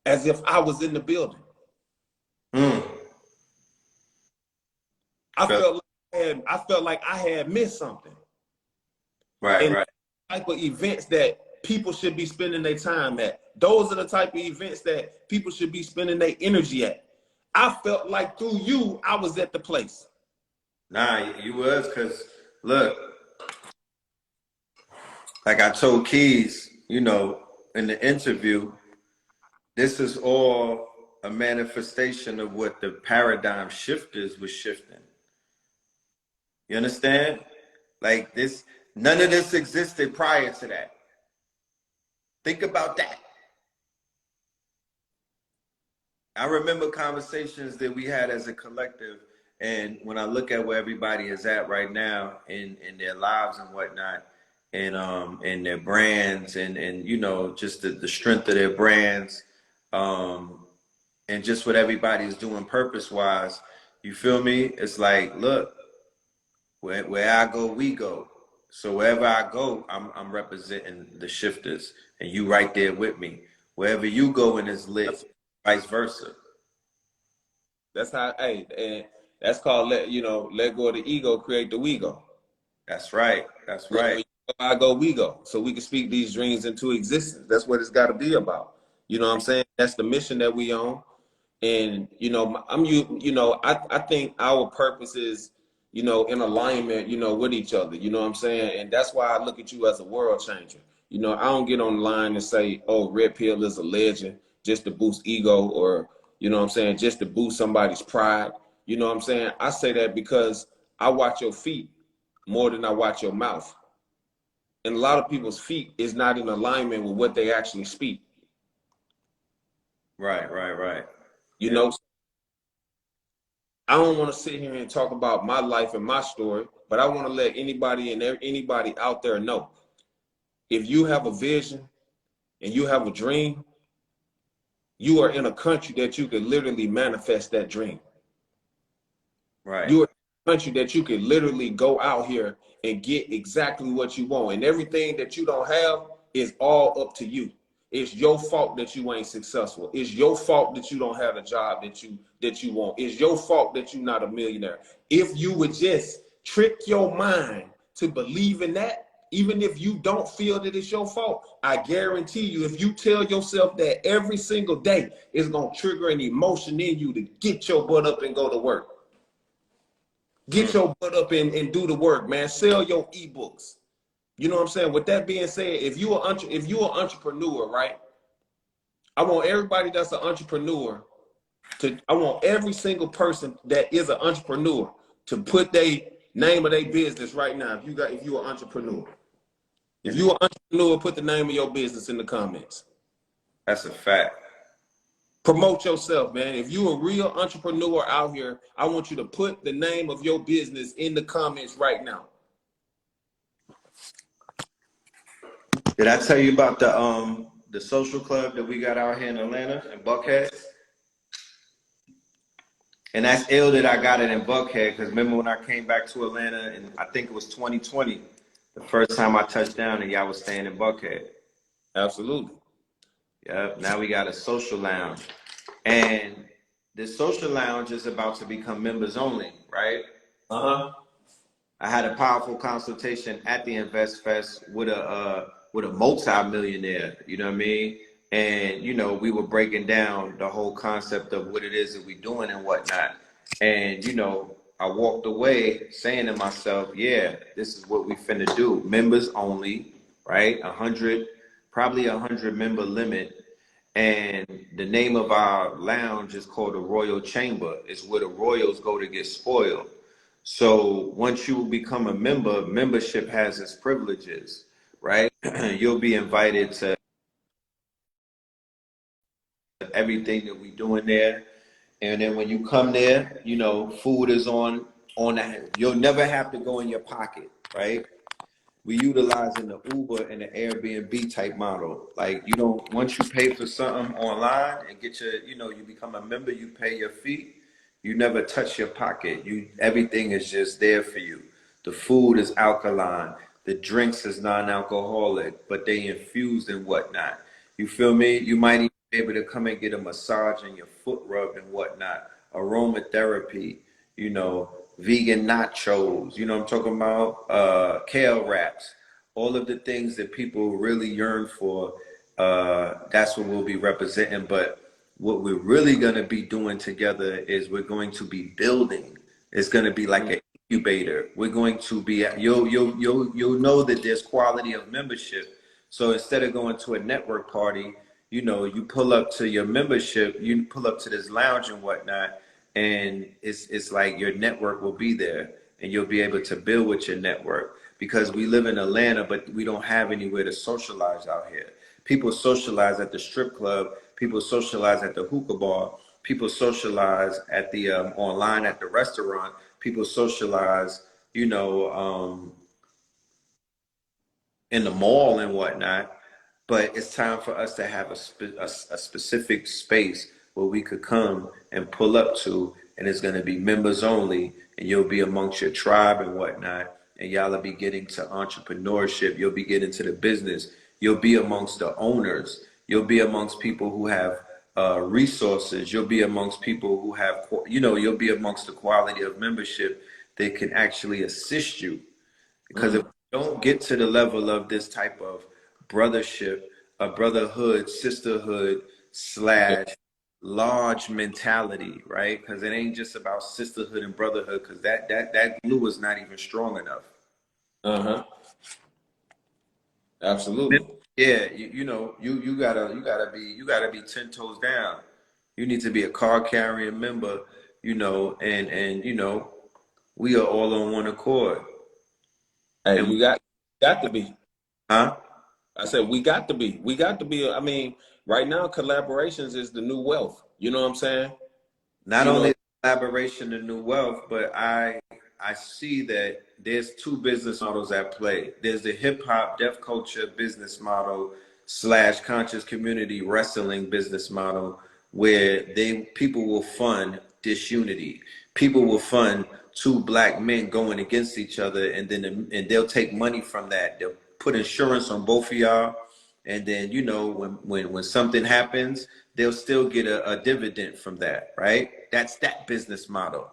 as if I was in the building. Mm. I felt like I had missed something. Right, And right. type of events that people should be spending their time at. Those are the type of events that people should be spending their energy at. I felt like through you, I was at the place. Nah, you was, because look, like I told Keys, you know, in the interview, this is all a manifestation of what the paradigm shifters was shifting. You understand? Like this, none of this existed prior to that. Think about that. I remember conversations that we had as a collective, and when I look at where everybody is at right now in their lives and whatnot, and their brands and you know, just the strength of their brands, and just what everybody is doing purpose wise, you feel me? It's like, look, where I go, we go. So wherever I go, I'm representing the shifters, and you right there with me. Wherever you go and it's lit, vice versa. That's how, hey, and that's called let go of the ego, create the we go. That's right. That's When right. you go, I go, we go. So we can speak these dreams into existence. That's what it's got to be about. You know what I'm saying? That's the mission that we on. And I think our purpose is, in alignment, with each other. You know what I'm saying? And that's why I look at you as a world changer. I don't get on the line and say, oh, Red Pill is a legend just to boost ego, or, you know what I'm saying, just to boost somebody's pride. You know what I'm saying? I say that because I watch your feet more than I watch your mouth. And a lot of people's feet is not in alignment with what they actually speak. Right, right, right. You Yeah. know, I don't want to sit here and talk about my life and my story, but I want to let anybody out there know, if you have a vision and you have a dream, you are in a country that you can literally manifest that dream. Right. You are in a country that you can literally go out here and get exactly what you want. And everything that you don't have is all up to you. It's your fault that you ain't successful. It's your fault that you don't have a job that you want. It's your fault that you're not a millionaire. If you would just trick your mind to believe in that, even if you don't feel that it's your fault, I guarantee you, if you tell yourself that every single day, it's going to trigger an emotion in you to get your butt up and go to work. Get your butt up and do the work, man. Sell your ebooks. You know what I'm saying? With that being said, if you're an entrepreneur, right? I want everybody that's an entrepreneur I want every single person that is an entrepreneur to put their name of their business right now. If you're an entrepreneur. If you're an entrepreneur, put the name of your business in the comments. That's a fact. Promote yourself, man. If you're a real entrepreneur out here, I want you to put the name of your business in the comments right now. Did I tell you about the social club that we got out here in Atlanta in Buckhead? And that's ill that I got it in Buckhead, because remember when I came back to Atlanta, and I think it was 2020, the first time I touched down, and y'all was staying in Buckhead. Absolutely. Yeah. Now we got a social lounge, and this social lounge is about to become members only, right? I had a powerful consultation at the Invest Fest with a multi-millionaire, you know what I mean? And, you know, we were breaking down the whole concept of what it is that we're doing and whatnot. And, you know, I walked away saying to myself, yeah, this is what we finna do. Members only, right? Probably 100 member limit. And the name of our lounge is called the Royal Chamber. It's where the royals go to get spoiled. So once you become a member, membership has its privileges, right? You'll be invited to everything that we doing there. And then when you come there, you know, food is on that. You'll never have to go in your pocket, right? we utilizing the Uber and the Airbnb type model. Like you don't once you pay for something online and get your, you become a member, you pay your fee, you never touch your pocket. Everything is just there for you. The food is alkaline, the drinks is non-alcoholic, but they infused and whatnot. You feel me? You might even be able to come and get a massage and your foot rubbed and whatnot. Aromatherapy, vegan nachos, I'm talking about, kale wraps, all of the things that people really yearn for. That's what we'll be representing. But what we're really going to be doing together is we're going to be building. It's going to be like an incubator. We're going to be, you'll know that there's quality of membership. So instead of going to a network party, you pull up to your membership, you pull up to this lounge and whatnot, and it's like your network will be there, and you'll be able to build with your network, because we live in Atlanta, but we don't have anywhere to socialize out here. People socialize at the strip club, people socialize at the hookah bar, people socialize at the online at the restaurant, people socialize, in the mall and whatnot. But it's time for us to have a specific space where we could come and pull up to, and it's going to be members only, and you'll be amongst your tribe and whatnot, and y'all will be getting to entrepreneurship. You'll be getting to the business. You'll be amongst the owners. You'll be amongst people who have resources. You'll be amongst people who have, you'll be amongst the quality of membership that can actually assist you. Because if we don't get to the level of this type of brothership, a brotherhood, sisterhood slash large mentality, right? Because it ain't just about sisterhood and brotherhood, because that glue is not even strong enough. Uh-huh. Absolutely. Yeah, you gotta be 10 toes down. You need to be a card carrying member, and we are all on one accord. Hey, And you got to be. huh? I said we got to be. We got to be. I mean, right now collaborations is the new wealth. You know what I'm saying? Not You know, only collaboration and new wealth, but I see that there's two business models at play. There's the hip hop deaf culture business model slash conscious community wrestling business model, where people will fund disunity. People will fund two black men going against each other, and they'll take money from that. They'll put insurance on both of y'all, and then when something happens, they'll still get a dividend from that, right? That's that business model.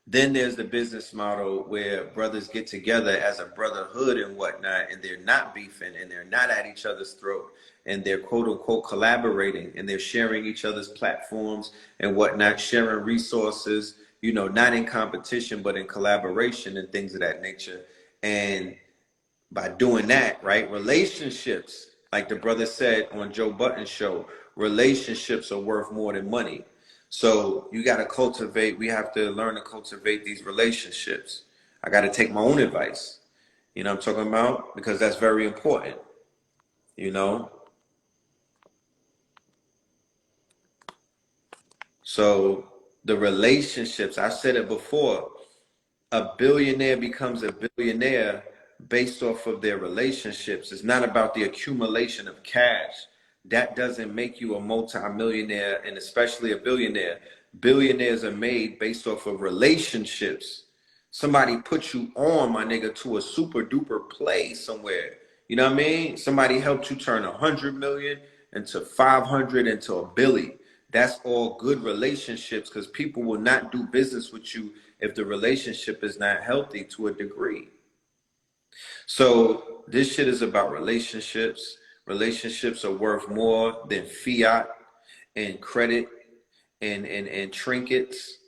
Then there's the business model where brothers get together as a brotherhood and whatnot, and they're not beefing, and they're not at each other's throat, and they're quote unquote collaborating, and they're sharing each other's platforms and whatnot, sharing resources, not in competition, but in collaboration and things of that nature. And by doing that, right? Relationships, like the brother said on Joe Budden's show, relationships are worth more than money. So you got to cultivate, we have to learn to cultivate these relationships. I got to take my own advice. You know what I'm talking about? Because that's very important, you know? So the relationships, I said it before, a billionaire becomes a billionaire based off of their relationships. It's not about the accumulation of cash. That doesn't make you a multimillionaire, and especially a billionaire. Billionaires are made based off of relationships. Somebody put you on, my nigga, to a super duper play somewhere. You know what I mean? Somebody helped you turn 100 million into 500 into a billion. That's all good relationships, because people will not do business with you if the relationship is not healthy to a degree. So this shit is about relationships. Relationships are worth more than fiat and credit and trinkets.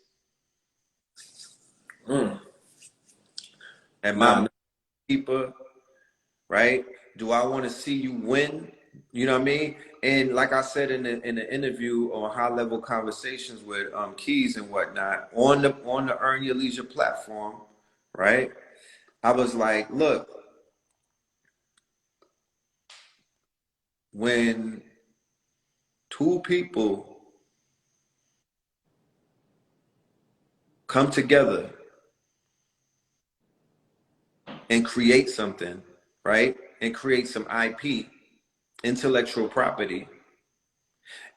mm, And nah, my keeper, right? Do I want to see you win? You know what I mean? And like I said in the interview on High Level Conversations with Keys and whatnot on the Earn Your Leisure platform, right? I was like, look, when two people come together and create something, right? And create some IP, intellectual property.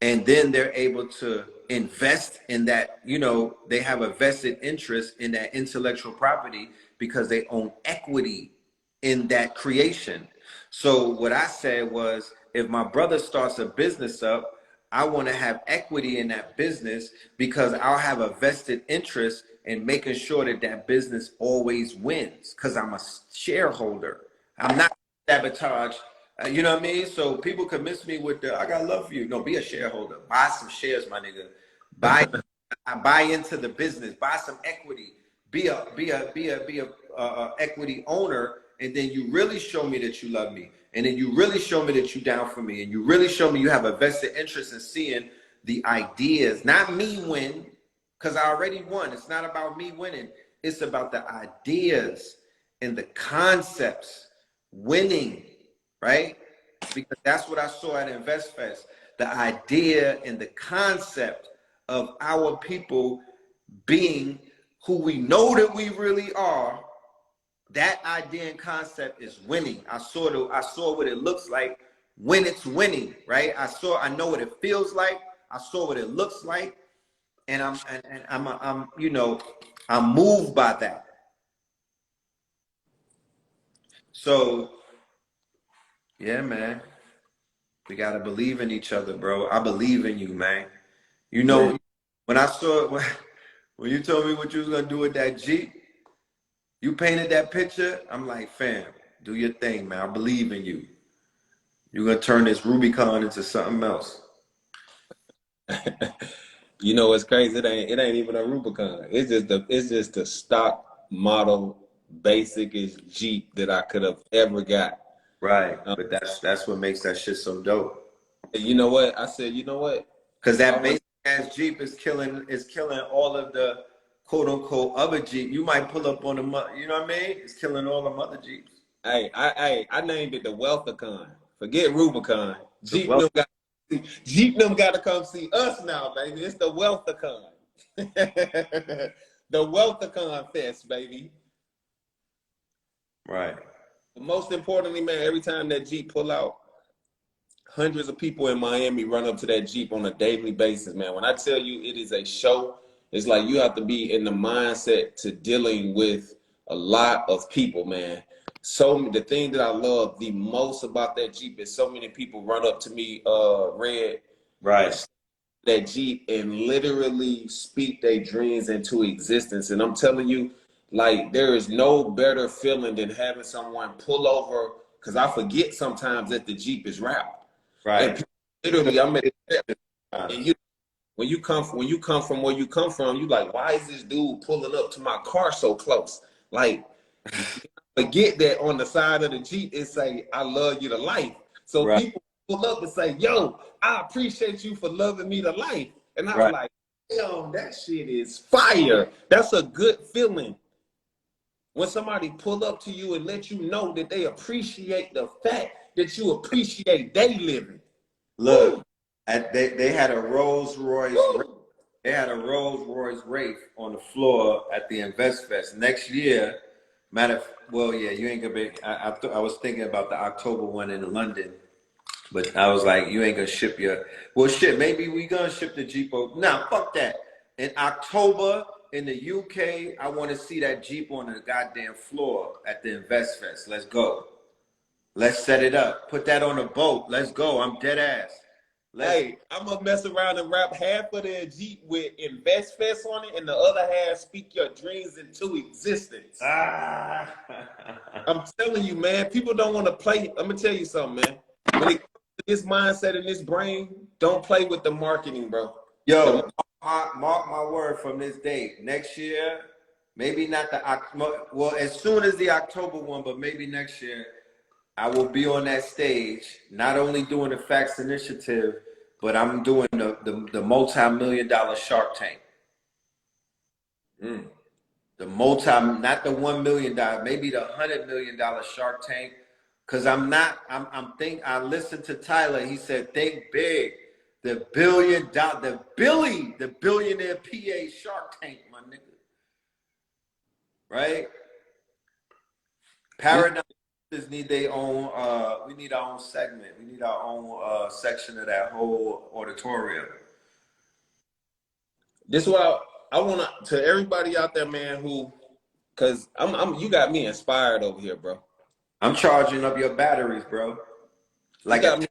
And then they're able to invest in that, you know, they have a vested interest in that intellectual property because they own equity in that creation. So what I said was, if my brother starts a business up, I want to have equity in that business because I'll have a vested interest in making sure that that business always wins because I'm a shareholder. I'm not sabotage. You know what I mean? So people can miss me with the, I got love for you. No, be a shareholder. Buy some shares, my nigga. Buy into the business. Buy some equity. Be a equity owner, and then you really show me that you love me, and then you really show me that you down for me, and you really show me you have a vested interest in seeing the ideas, not me win, because I already won. It's not about me winning. It's about the ideas and the concepts winning, right? Because that's what I saw at InvestFest. The idea and the concept of our people being who we know that we really are. That idea and concept is winning. I saw what it looks like when it's winning, right? I know what it feels like. I saw what it looks like, and I'm you know, I'm moved by that. So yeah, man, we gotta believe in each other, bro. I believe in you, man. You Man, know, when I saw when you told me what you was gonna do with that Jeep, you painted that picture. I'm like, fam, do your thing, man. I believe in you. You're gonna turn this Rubicon into something else. you know what's crazy? It ain't even a Rubicon. It's just the stock model basicest Jeep that I could have ever got. Right. Um, But that's what makes that shit so dope. you know what? I said, you know what? Cause I that want. basic ass Jeep is killing all of the quote unquote other Jeep. You might pull up on you know what I mean? It's killing all them other Jeeps. I named it the Wealthicon. Forget Rubicon. The wealth. Jeep them got to come see us now, baby. It's the Wealthicon. The Wealthicon Fest, baby. Right. Most importantly, man, every time that Jeep pull out, hundreds of people in Miami run up to that Jeep on a daily basis, man. When I tell you it is a show, it's like you have to be in the mindset to dealing with a lot of people, man. So the thing that I love the most about that Jeep is so many people run up to me, Red, and Right. that Jeep and literally speak their dreams into existence. And I'm telling you, like, there is no better feeling than having someone pull over, because I forget sometimes that the Jeep is wrapped. And Right. literally, I'm at, Uh, and you when you come from where you come from, you like, why is this dude pulling up to my car so close? Like, forget that on the side of the Jeep it say, I love you to life. So right. people pull up and say, yo, I appreciate you for loving me to life. And I'm Right. like, yo, that shit is fire. That's a good feeling. When somebody pull up to you and let you know that they appreciate the fact that you appreciate they living. Look, Woo, they had a Rolls Royce. woo. They had a Rolls Royce Wraith on the floor at the Invest Fest. Next year, well, yeah, you ain't gonna be. I was thinking about the October one in London, but I was like, you ain't gonna ship your. Well, shit, maybe we gonna ship the Jeep. Nah, fuck that. In October in the UK, I want to see that Jeep on the goddamn floor at the Invest Fest. Let's go. Let's set it up. Put that on a boat. Let's go. I'm dead ass. Let's. Hey, I'm gonna mess around and wrap half of the Jeep with Invest Fest on it, and the other half speak your dreams into existence. Ah. I'm telling you, man, people don't want to play. I'm gonna tell you something, man. When it comes to this mindset and this brain, don't play with the marketing, bro. The, Yo, mark my word from this date. Next year, maybe not well, as soon as the October one, but maybe next year, I will be on that stage, not only doing the Facts Initiative, but I'm doing the multi-million-dollar Shark Tank. mm, The not the $1 million, maybe the $100 million Shark Tank. Cause I listened to Tyler. He said, think big. The billionaire PA Shark Tank, my nigga. Right? this, Paradigm just need their own. We need our own segment. We need our own section of that whole auditorium. This is what I want to everybody out there, man. Cause you got me inspired over here, bro. I'm charging up your batteries, bro. Like you got me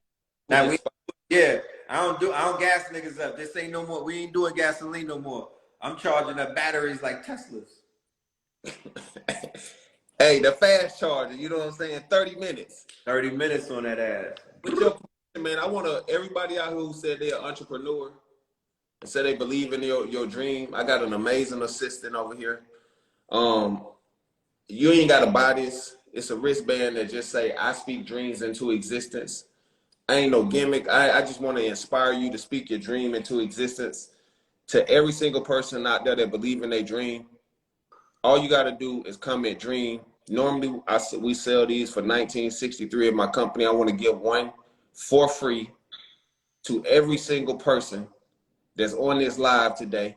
now yeah. I don't gas niggas up. This ain't no more. We ain't doing gasoline no more. I'm charging up batteries like Teslas. Hey, the fast charger, you know what I'm saying? 30 minutes. 30 minutes on that ass. With your man, I want everybody out here who said they're an entrepreneur and said they believe in your dream. I got an amazing assistant over here. You ain't got to buy this. It's a wristband that just say, I speak dreams into existence. I ain't no gimmick. I just want to inspire you to speak your dream into existence. To every single person out there that believe in their dream, all you got to do is comment dream. Normally, we sell these for $19.63 at my company. I want to give one for free to every single person that's on this live today.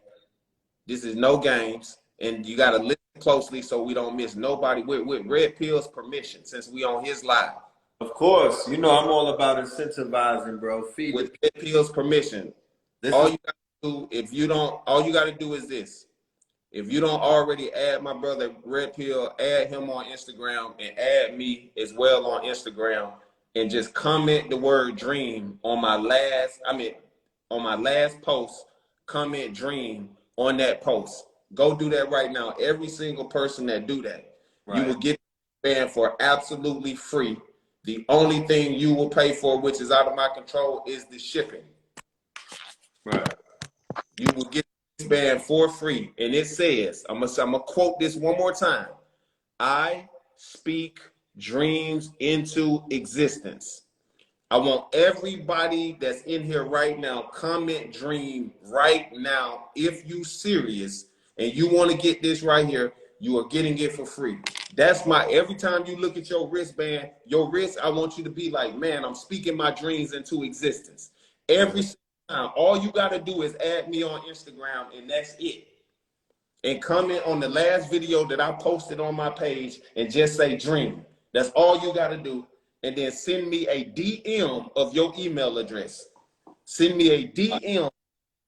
This is no games, and you got to listen closely so we don't miss nobody with Red Pill's permission, since we on his live. Of course, you know I'm all about incentivizing, bro. With Red Pill's permission. All you got to do is this. If you don't already add my brother Red Pill, add him on Instagram and add me as well on Instagram, and just comment the word dream on my last post. Comment dream on that post. Go do that right now. Every single person that do that, right, you will get the band for absolutely free. The only thing you will pay for, which is out of my control, is the shipping. Right. You will get this band for free. And it says, I'm gonna quote this one more time. I speak dreams into existence. I want everybody that's in here right now, comment dream right now. If you serious and you want to get this right here, you are getting it for free. That's every time you look at your wristband, your wrist, I want you to be like, man, I'm speaking my dreams into existence. Every single time, all you got to do is add me on Instagram, and that's it. And comment on the last video that I posted on my page and just say dream. That's all you got to do. And then send me a DM of your email address. Send me a DM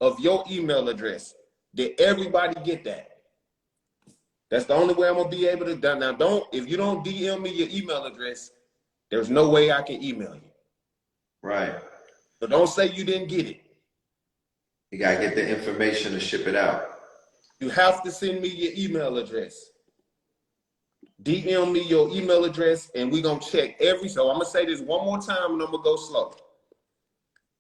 of your email address. Did everybody get that? That's the only way I'm gonna be able to do. Now, if you don't DM me your email address, there's no way I can email you. Right. So don't say you didn't get it. You gotta get the information to ship it out. You have to send me your email address. DM me your email address, and we're gonna check so I'm gonna say this one more time, and I'm gonna go slow.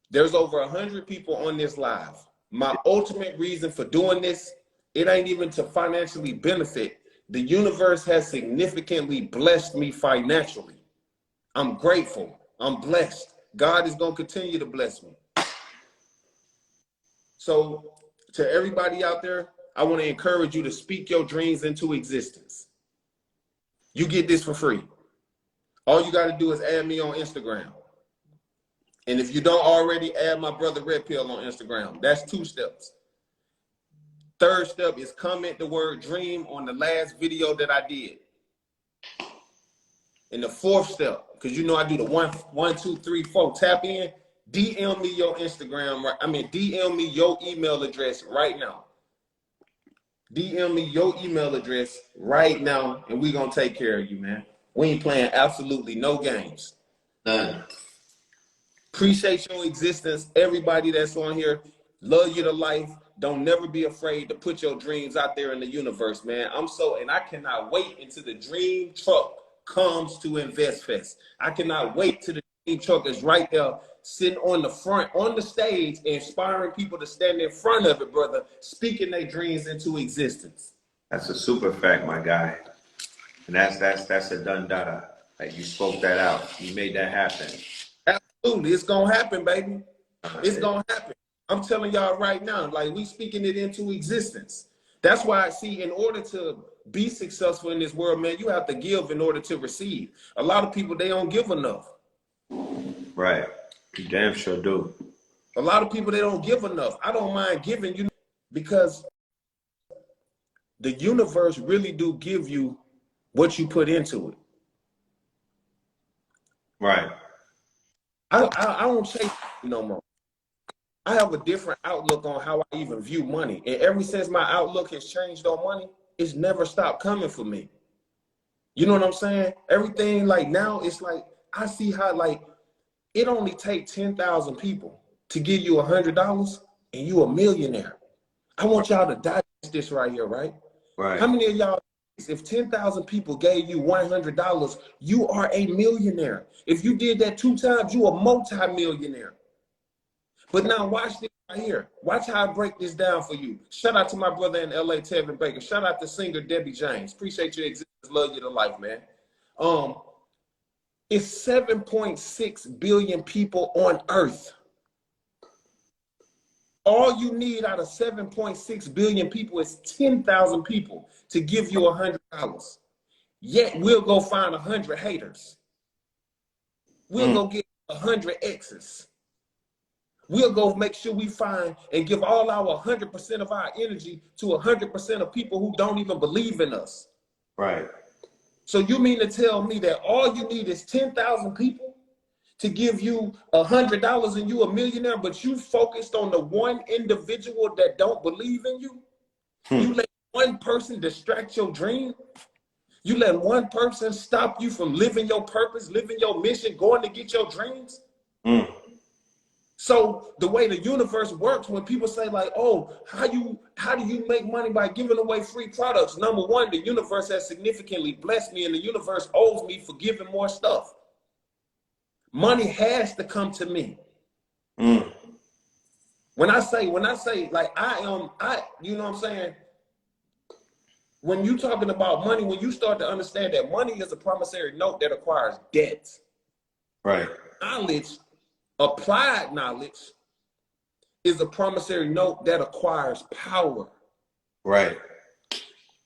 There's over 100 people on this live. My ultimate reason for doing this, it ain't even to financially benefit. The universe has significantly blessed me financially. I'm grateful. I'm blessed. God is going to continue to bless me. So to everybody out there, I want to encourage you to speak your dreams into existence. You get this for free. All you got to do is add me on Instagram. And if you don't already, add my brother Red Pill on Instagram. That's 2 steps. Third step is comment the word dream on the last video that I did. And the 4th step, because you know I do the 1, 2, 3, 4, tap in, DM me your Instagram, DM me your email address right now. DM me your email address right now, and we're going to take care of you, man. We ain't playing absolutely no games. None. Appreciate your existence. Everybody that's on here, love you to life. Don't never be afraid to put your dreams out there in the universe, man. And I cannot wait until the dream truck comes to Invest Fest. I cannot wait till the dream truck is right there, sitting on the front, on the stage, inspiring people to stand in front of it, brother, speaking their dreams into existence. That's a super fact, my guy. And that's a done data. Like, you spoke that out. You made that happen. Absolutely. It's going to happen, baby. It's going to happen. I'm telling y'all right now, like, we speaking it into existence. That's why I see, in order to be successful in this world, man, you have to give in order to receive. A lot of people, they don't give enough. Right. You damn sure do. A lot of people, they don't give enough. I don't mind giving you, because the universe really do give you what you put into it. Right. I don't chase no more. I have a different outlook on how I even view money. And ever since my outlook has changed on money, it's never stopped coming for me. You know what I'm saying? Everything like now, it's like, I see how like, it only takes 10,000 people to give you $100 and you a millionaire. I want y'all to digest this right here, right? Right. How many of y'all, if 10,000 people gave you $100, you are a millionaire. If you did that 2 times, you a multi-millionaire. But now watch this right here. Watch how I break this down for you. Shout out to my brother in LA, Tevin Baker. Shout out to singer Debbie James. Appreciate your existence. Love you to life, man. It's 7.6 billion people on earth. All you need out of 7.6 billion people is 10,000 people to give you $100. Yet we'll go find 100 haters. We'll go get 100 exes. We'll go make sure we find and give all our 100% of our energy to 100% of people who don't even believe in us. Right. So you mean to tell me that all you need is 10,000 people to give you $100 and you a millionaire, but you focused on the one individual that don't believe in you? You let one person distract your dream? You let one person stop you from living your purpose, living your mission, going to get your dreams? So the way the universe works, when people say like, oh, how do you make money by giving away free products? Number one, the universe has significantly blessed me and the universe owes me for giving more stuff. Money has to come to me. When I say like you know what I'm saying? When you talking about money, when you start to understand that money is a promissory note that acquires debt. Right. Knowledge, applied knowledge, is a promissory note that acquires power. Right.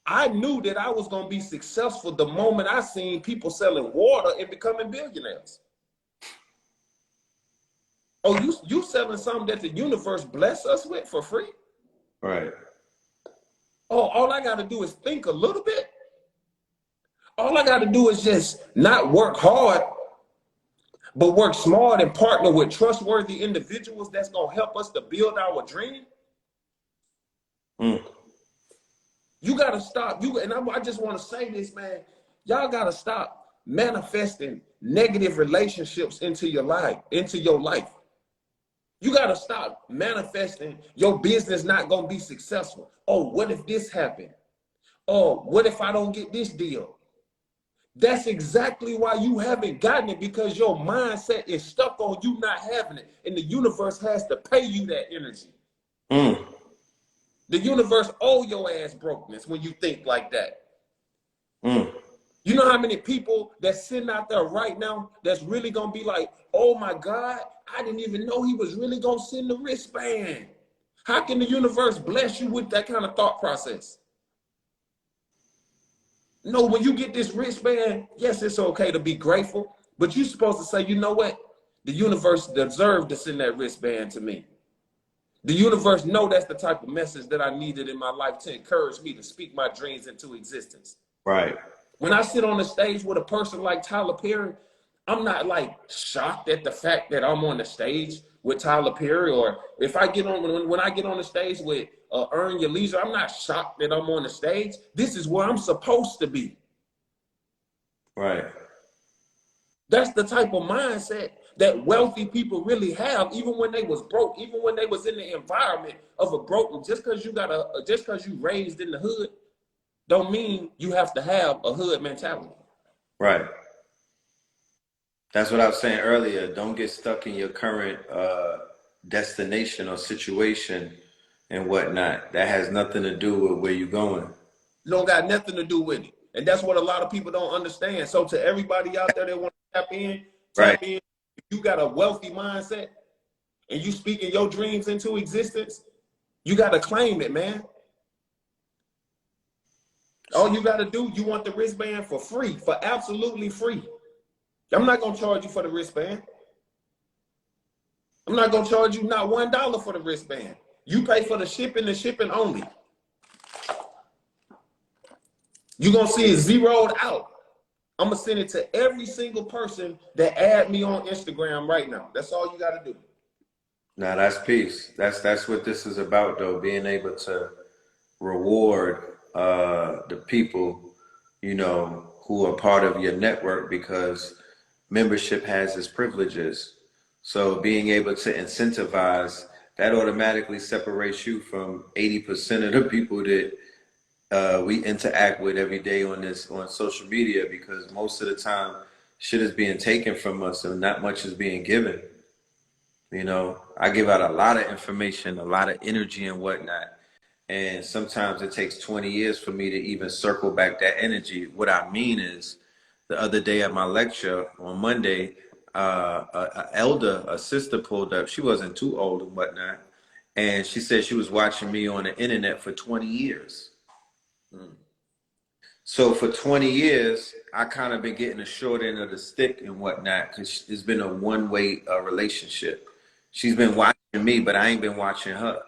I knew that I was going to be successful the moment I seen people selling water and becoming billionaires. Oh, you selling something that the universe bless us with for free? Right. Oh, all I got to do is think a little bit. All I got to do is just not work hard, but work smart and partner with trustworthy individuals that's going to help us to build our dream. You got to stop. I just want to say this, man. Y'all got to stop manifesting negative relationships into your life. You got to stop manifesting your business not going to be successful. Oh, what if this happened? Oh, what if I don't get this deal? That's exactly why you haven't gotten it, because your mindset is stuck on you not having it. And the universe has to pay you that energy. The universe owe your ass brokenness when you think like that. You know how many people that's sitting out there right now that's really going to be like, oh my God, I didn't even know he was really going to send the wristband. How can the universe bless you with that kind of thought process? No, when you get this wristband, yes, it's okay to be grateful, but you're supposed to say, you know what? The universe deserved to send that wristband to me. The universe know that's the type of message that I needed in my life to encourage me to speak my dreams into existence. Right. When I sit on the stage with a person like Tyler Perry, I'm not like shocked at the fact that I'm on the stage with Tyler Perry, or if I get on, when I get on the stage with Earn Your Leisure, I'm not shocked that I'm on the stage. This is where I'm supposed to be. Right. That's the type of mindset that wealthy people really have, even when they was broke, even when they was in the environment of a broken. Just because you raised in the hood, don't mean you have to have a hood mentality. Right. That's what I was saying earlier. Don't get stuck in your current destination or situation and whatnot. That has nothing to do with where you're going. Don't got nothing to do with it. And that's what a lot of people don't understand. So to everybody out there that want to tap in. If you got a wealthy mindset and you speaking your dreams into existence, you got to claim it, man. All you got to do, you want the wristband for free, for absolutely free. I'm not going to charge you for the wristband. I'm not going to charge you not $1 for the wristband. You pay for the shipping only. You're going to see it zeroed out. I'm gonna send it to every single person that add me on Instagram right now. That's all you gotta do. Now that's peace. That's what this is about, though. Being able to reward the people, who are part of your network, because membership has its privileges. So being able to incentivize that automatically separates you from 80% of the people that we interact with every day on social media, because most of the time shit is being taken from us and not much is being given. I give out a lot of information, a lot of energy and whatnot. And sometimes it takes 20 years for me to even circle back that energy. What I mean is, the other day at my lecture on Monday, a sister pulled up. She wasn't too old and whatnot. And she said she was watching me on the internet for 20 years. Mm. So for 20 years, I kind of been getting the short end of the stick and whatnot, because it's been a one-way relationship. She's been watching me, but I ain't been watching her.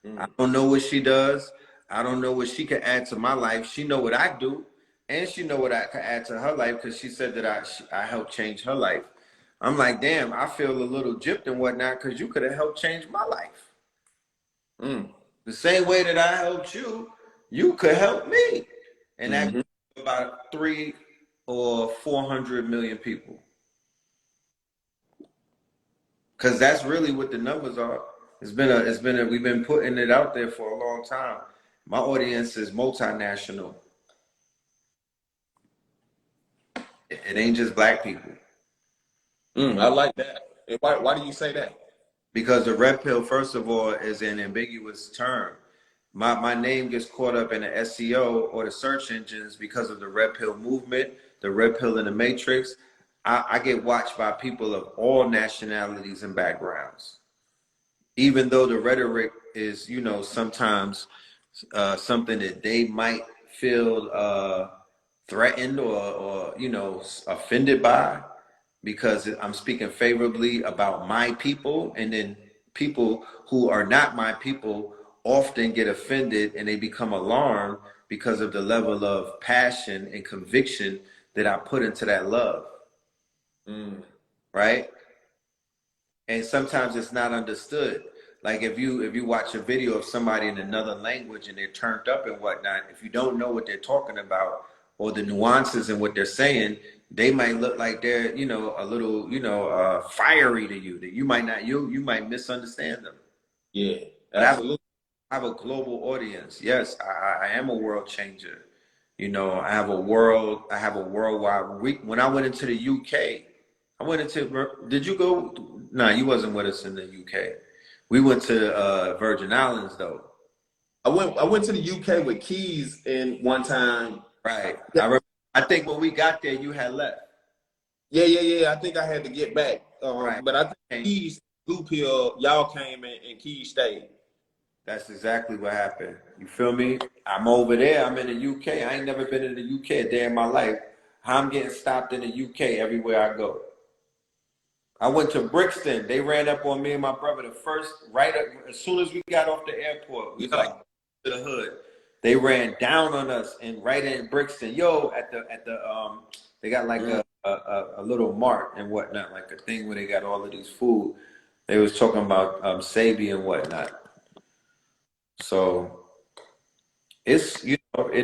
I Mm. don't know what she does. I don't know what she can add to my life. She know what I do, and she know what I can add to her life, because she said that I helped change her life. I'm like, damn, I feel a little gypped and whatnot, because you could have helped change my life. Mm. The same way that I helped you, you could help me. And that Mm-hmm. about 300 or 400 million people. Because that's really what the numbers are. We've been putting it out there for a long time. My audience is multinational. It ain't just black people. Mm. I like that. And why do you say that? Because the red pill, first of all, is an ambiguous term. My name gets caught up in the SEO or the search engines because of the red pill movement, the red pill in the matrix. I get watched by people of all nationalities and backgrounds. Even though the rhetoric is, sometimes something that they might feel threatened or offended by, because I'm speaking favorably about my people, and then people who are not my people often get offended and they become alarmed because of the level of passion and conviction that I put into that love, Mm. right? And sometimes it's not understood. Like if you watch a video of somebody in another language and they're turned up and whatnot, if you don't know what they're talking about or the nuances in what they're saying, they might look like they're a little fiery to you, that you might not you might misunderstand them. Yeah, But absolutely. I have a global audience. Yes, I am a world changer. I have a worldwide reach. When I went into the UK, did you go? Nah, you wasn't with us in the UK. We went to Virgin Islands though. I went to the UK with Keys in one time. Right. Yeah, I think when we got there, you had left. yeah. I think I had to get back. Right. But I think And Keys, Blue Pill, y'all came in and Keys stayed. that's exactly what happened. You feel me? I'm over there. I'm in the UK. I ain't never been in the UK a day in my life. I'm getting stopped in the UK everywhere I go. I went to Brixton. They ran up on me and my brother as soon as we got off the airport. We was like Yeah. to the hood. They ran down on us and right in Brixton. Yo, at the they got like Mm. a little mart and whatnot, like a thing where they got all of these food. They was talking about Sabi and whatnot. So it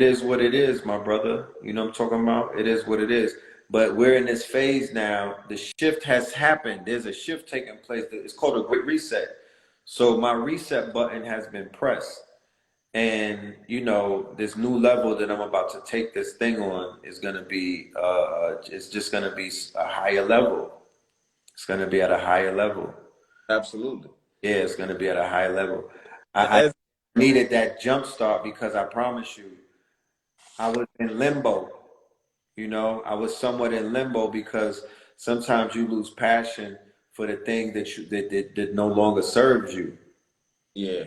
is what it is, my brother. You know what I'm talking about? It is what it is. But we're in this phase now. The shift has happened. There's a shift taking place. It's called a great reset. So my reset button has been pressed. And this new level that I'm about to take this thing on is gonna be it's just gonna be a higher level. It's gonna be at a higher level. Absolutely. Yeah, it's gonna be at a higher level. I As needed that jump start, because I promise you, I was in limbo. I was somewhat in limbo, because sometimes you lose passion for the thing that no longer serves you. yeah,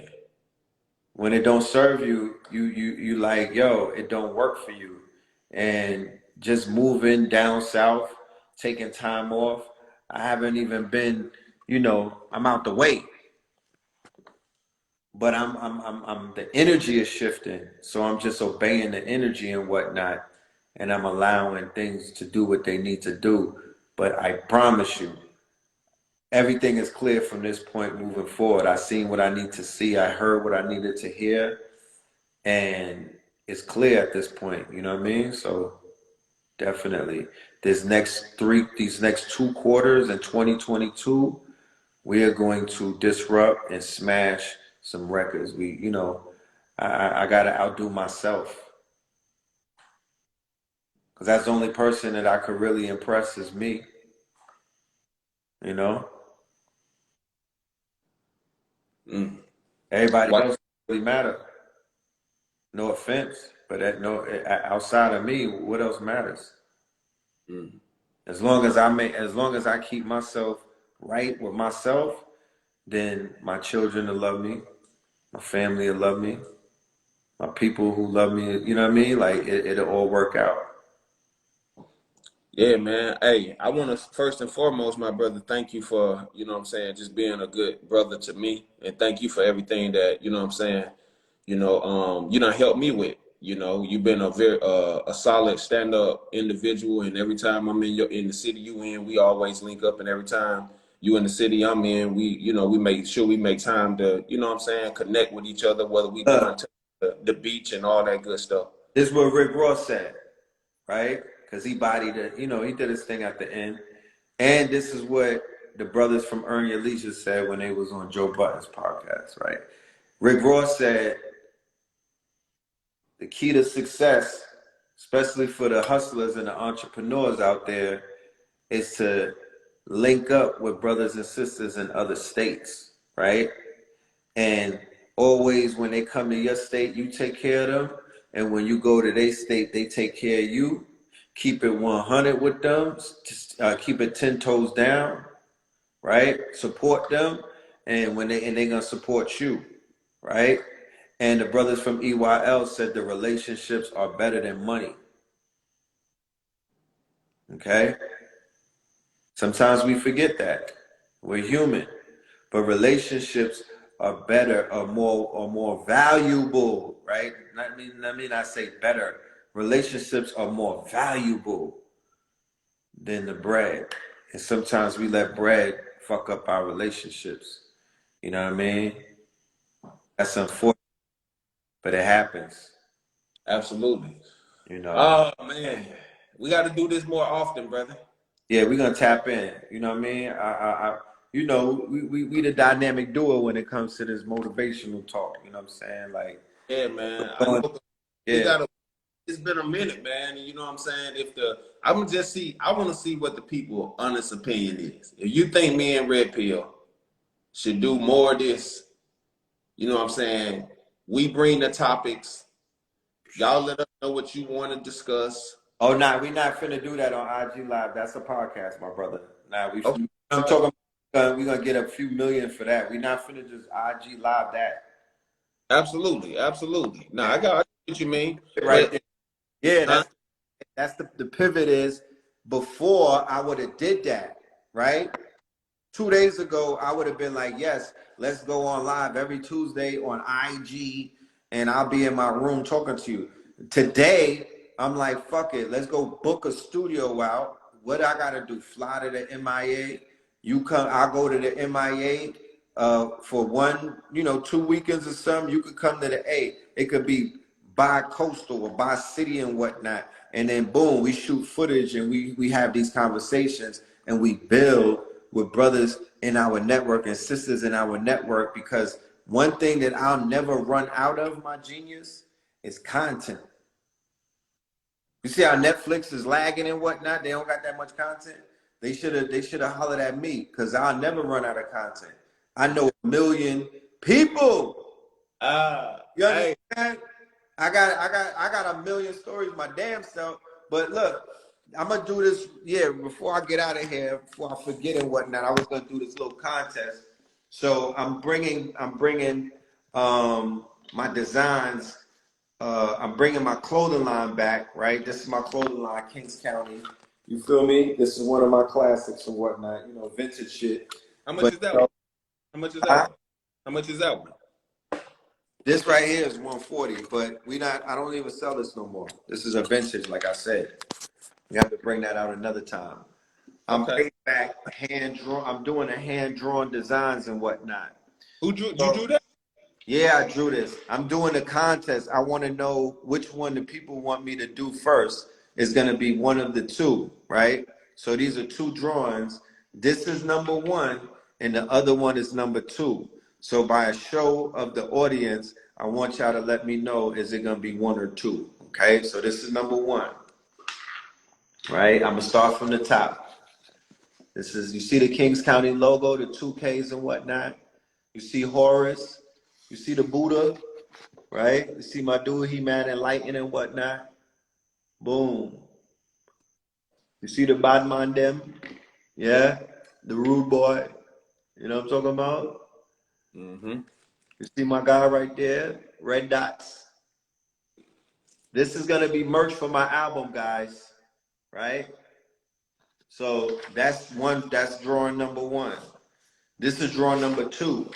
When it don't serve you, you like, yo, it don't work for you. And just moving down south, taking time off. I haven't even been, I'm out the way. But I'm the energy is shifting. So I'm just obeying the energy and whatnot. and I'm allowing things to do what they need to do. But I promise you, everything is clear from this point moving forward. I seen what I need to see. I heard what I needed to hear, and it's clear at this point. You know what I mean? So definitely, these next 2 quarters in 2022, we are going to disrupt and smash some records. I gotta outdo myself because that's the only person that I could really impress is me. You know, Mm. everybody Why? else really matter. No offense, but outside of me, what else matters? Mm. As long as I keep myself right with myself, then my children will love me, my family will love me, my people who love me. You know what I mean? Like it'll all work out. Yeah, man. Hey, I want to first and foremost, my brother, thank you for, you know what I'm saying, just being a good brother to me. And thank you for everything that, you know what I'm saying, you done helped me with. You've been a very a solid stand-up individual, and every time I'm in the city you in, we always link up, and every time you in the city I'm in, we make sure we make time to, you know what I'm saying, connect with each other, whether we going to the beach and all that good stuff. This is what Rick Ross said, right? Because he bodied it. He did his thing at the end. And this is what the brothers from Earn Your Leisure said when they was on Joe Budden's podcast, right? Rick Ross said the key to success, especially for the hustlers and the entrepreneurs out there, is to link up with brothers and sisters in other states, right? And always when they come to your state, you take care of them. And when you go to their state, they take care of you. Keep it 100 with them. Keep it 10 toes down, right? Support them. And they're gonna support you, right? And the brothers from EYL said the relationships are better than money. Okay? Sometimes we forget that. We're human. But relationships are better, are more valuable, right? Let me not say better. Relationships are more valuable than the bread. And sometimes we let bread fuck up our relationships. You know what I mean? That's unfortunate, but it happens. Absolutely. You know. Oh man, we got to do this more often, brother. Yeah, we're gonna tap in. You know what I mean? We the dynamic duo when it comes to this motivational talk. You know what I'm saying? Like, Yeah, man. I know we yeah. got to. It's been a minute, man. And you know what I'm saying? I want to see what the people honest opinion is. If you think me and Red Pill should do more of this, you know what I'm saying? We bring the topics. Y'all let us know what you want to discuss. Oh, nah, we not finna do that on IG Live. That's a podcast, my brother. Nah, Okay. I'm talking. We gonna get a few million for that. We not finna just IG Live that. Absolutely, absolutely. Now I got what you mean, Right but there. Yeah, huh? that's the pivot is before I would have did that, right? 2 days ago, I would have been like, yes, let's go on live every Tuesday on IG, and I'll be in my room talking to you. Today, I'm like, fuck it, let's go book a studio out. What I gotta do? Fly to the MIA. You come, I'll go to the MIA for 2 weekends or something. You could come to the A. It could be bi-coastal or bi-city and whatnot. And then boom, we shoot footage and we have these conversations and we build with brothers in our network and sisters in our network, because one thing that I'll never run out of, my genius, is content. You see how Netflix is lagging and whatnot? They don't got that much content. They should have hollered at me, because I'll never run out of content. I know a million people. You Hey, understand? I got a million stories my damn self. But look, I'm gonna do this. Yeah, before I get out of here, before I forget and whatnot, I was gonna do this little contest. So I'm bringing my designs. I'm bringing my clothing line back. Right, this is my clothing line, Kings County. You feel me? This is one of my classics and whatnot. Vintage shit. how much But is that one? How much is that I, one? How much is that one? This right here is 140, but I don't even sell this no more. This is a vintage, like I said. We have to bring that out another time. I'm Okay. bringing back hand drawn. I'm doing the hand drawn designs and whatnot. Who drew you So, drew that? yeah, I drew this. I'm doing a contest. I want to know which one the people want me to do first. Is going to be one of the two, right? So these are two drawings. This is number one, and the other one is number two. So by a show of the audience, I want y'all to let me know, is it going to be one or two? Okay, so this is number one, right? I'm going to start from the top. This is, you see the Kings County logo, the two Ks and whatnot. You see Horus. You see the Buddha, right? You see my dude, He-Man enlightened and whatnot. Boom. You see the Badman them? Yeah? The rude boy. You know what I'm talking about? Mm-hmm. You see my guy right there? Red dots. This is gonna be merch for my album, guys. Right? So that's drawing number one. This is drawing number two.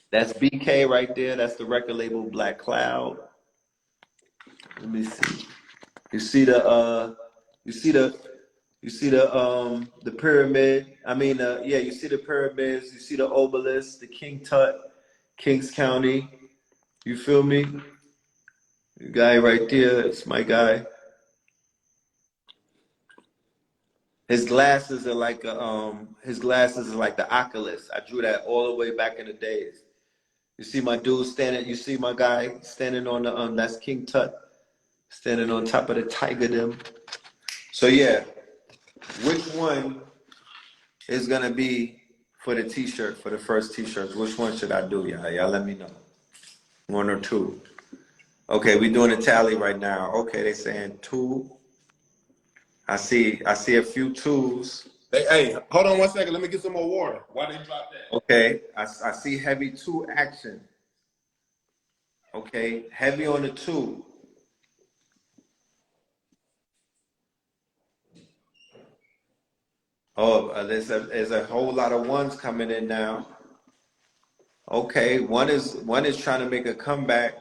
That's BK right there. That's the record label Black Cloud. Let me see. You see you see the pyramid. I mean, yeah, you see the pyramids. You see the obelisk, the King Tut, Kings County. You feel me? The guy right there, it's my guy. His glasses are like the Oculus. I drew that all the way back in the days. You see my dude standing. You see my guy standing on the that's King Tut standing on top of the tiger them. So yeah, which one is gonna be for the t-shirt, for the first t-shirts? Which one should I do, y'all? Y'all let me know. One or two. Okay, we doing a tally right now. Okay, they saying two. I see a few twos. Hey, hold on one second. Let me get some more water. Why they drop that? Okay, I see heavy two action. Okay, heavy on the two. Oh, there's a whole lot of ones coming in now. Okay, one is trying to make a comeback.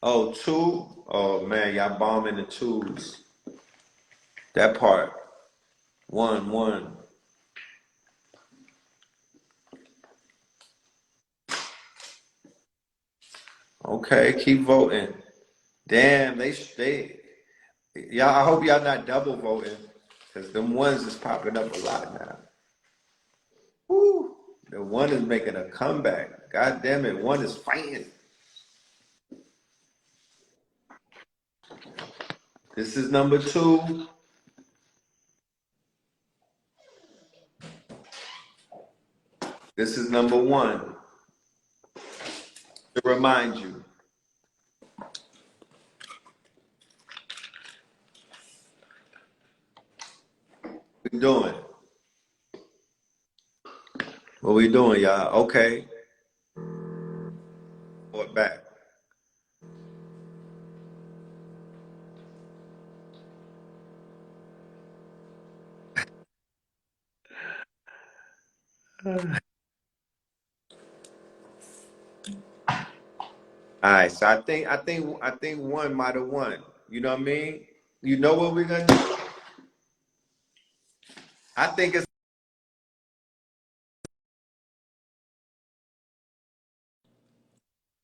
Oh, two. Oh man, y'all bombing the twos. That part. One. Okay, keep voting. Damn, y'all. I hope y'all not double voting, cause them ones is popping up a lot now. Woo! The one is making a comeback. God damn it, one is fighting. This is number two. This is number one. To remind you. What we doing? What we doing, y'all? Okay. Put back. All right, so I think one might have won. You know what I mean? You know what we're gonna do? I think it's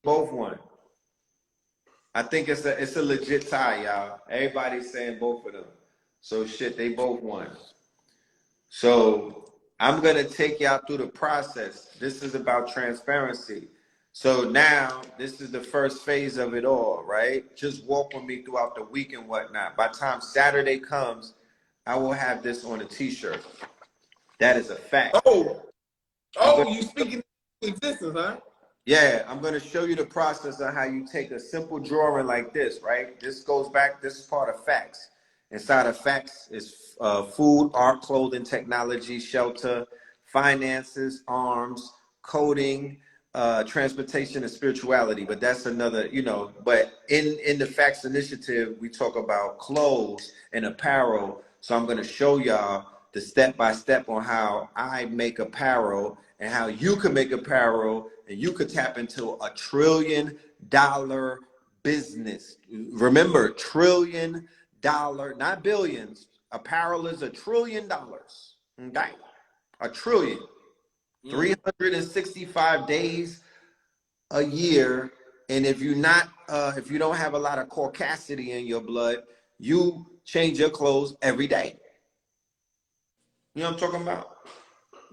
both won. I think it's a legit tie, y'all. Everybody's saying both of them. So shit, they both won. So I'm gonna take y'all through the process. This is about transparency. So now this is the first phase of it all, right? Just walk with me throughout the week and whatnot. By the time Saturday comes, I will have this on a t-shirt. That is a fact. I'm gonna, You speaking into existence, huh? yeah, I'm gonna show you the process of how you take a simple drawing like this, right? This goes back, this is part of facts. Inside of facts is food, art, clothing, technology, shelter, finances, arms, coding, transportation, and spirituality. But that's another, but in the facts initiative, we talk about clothes and apparel. So I'm gonna show y'all the step-by-step on how I make apparel and how you can make apparel and you could tap into $1 trillion business. Remember, $1 trillion, not billions. Apparel is $1 trillion. Okay? $1 trillion. 365 days a year. And if you're not, if you don't have a lot of caucasity in your blood, you change your clothes every day. You know what I'm talking about?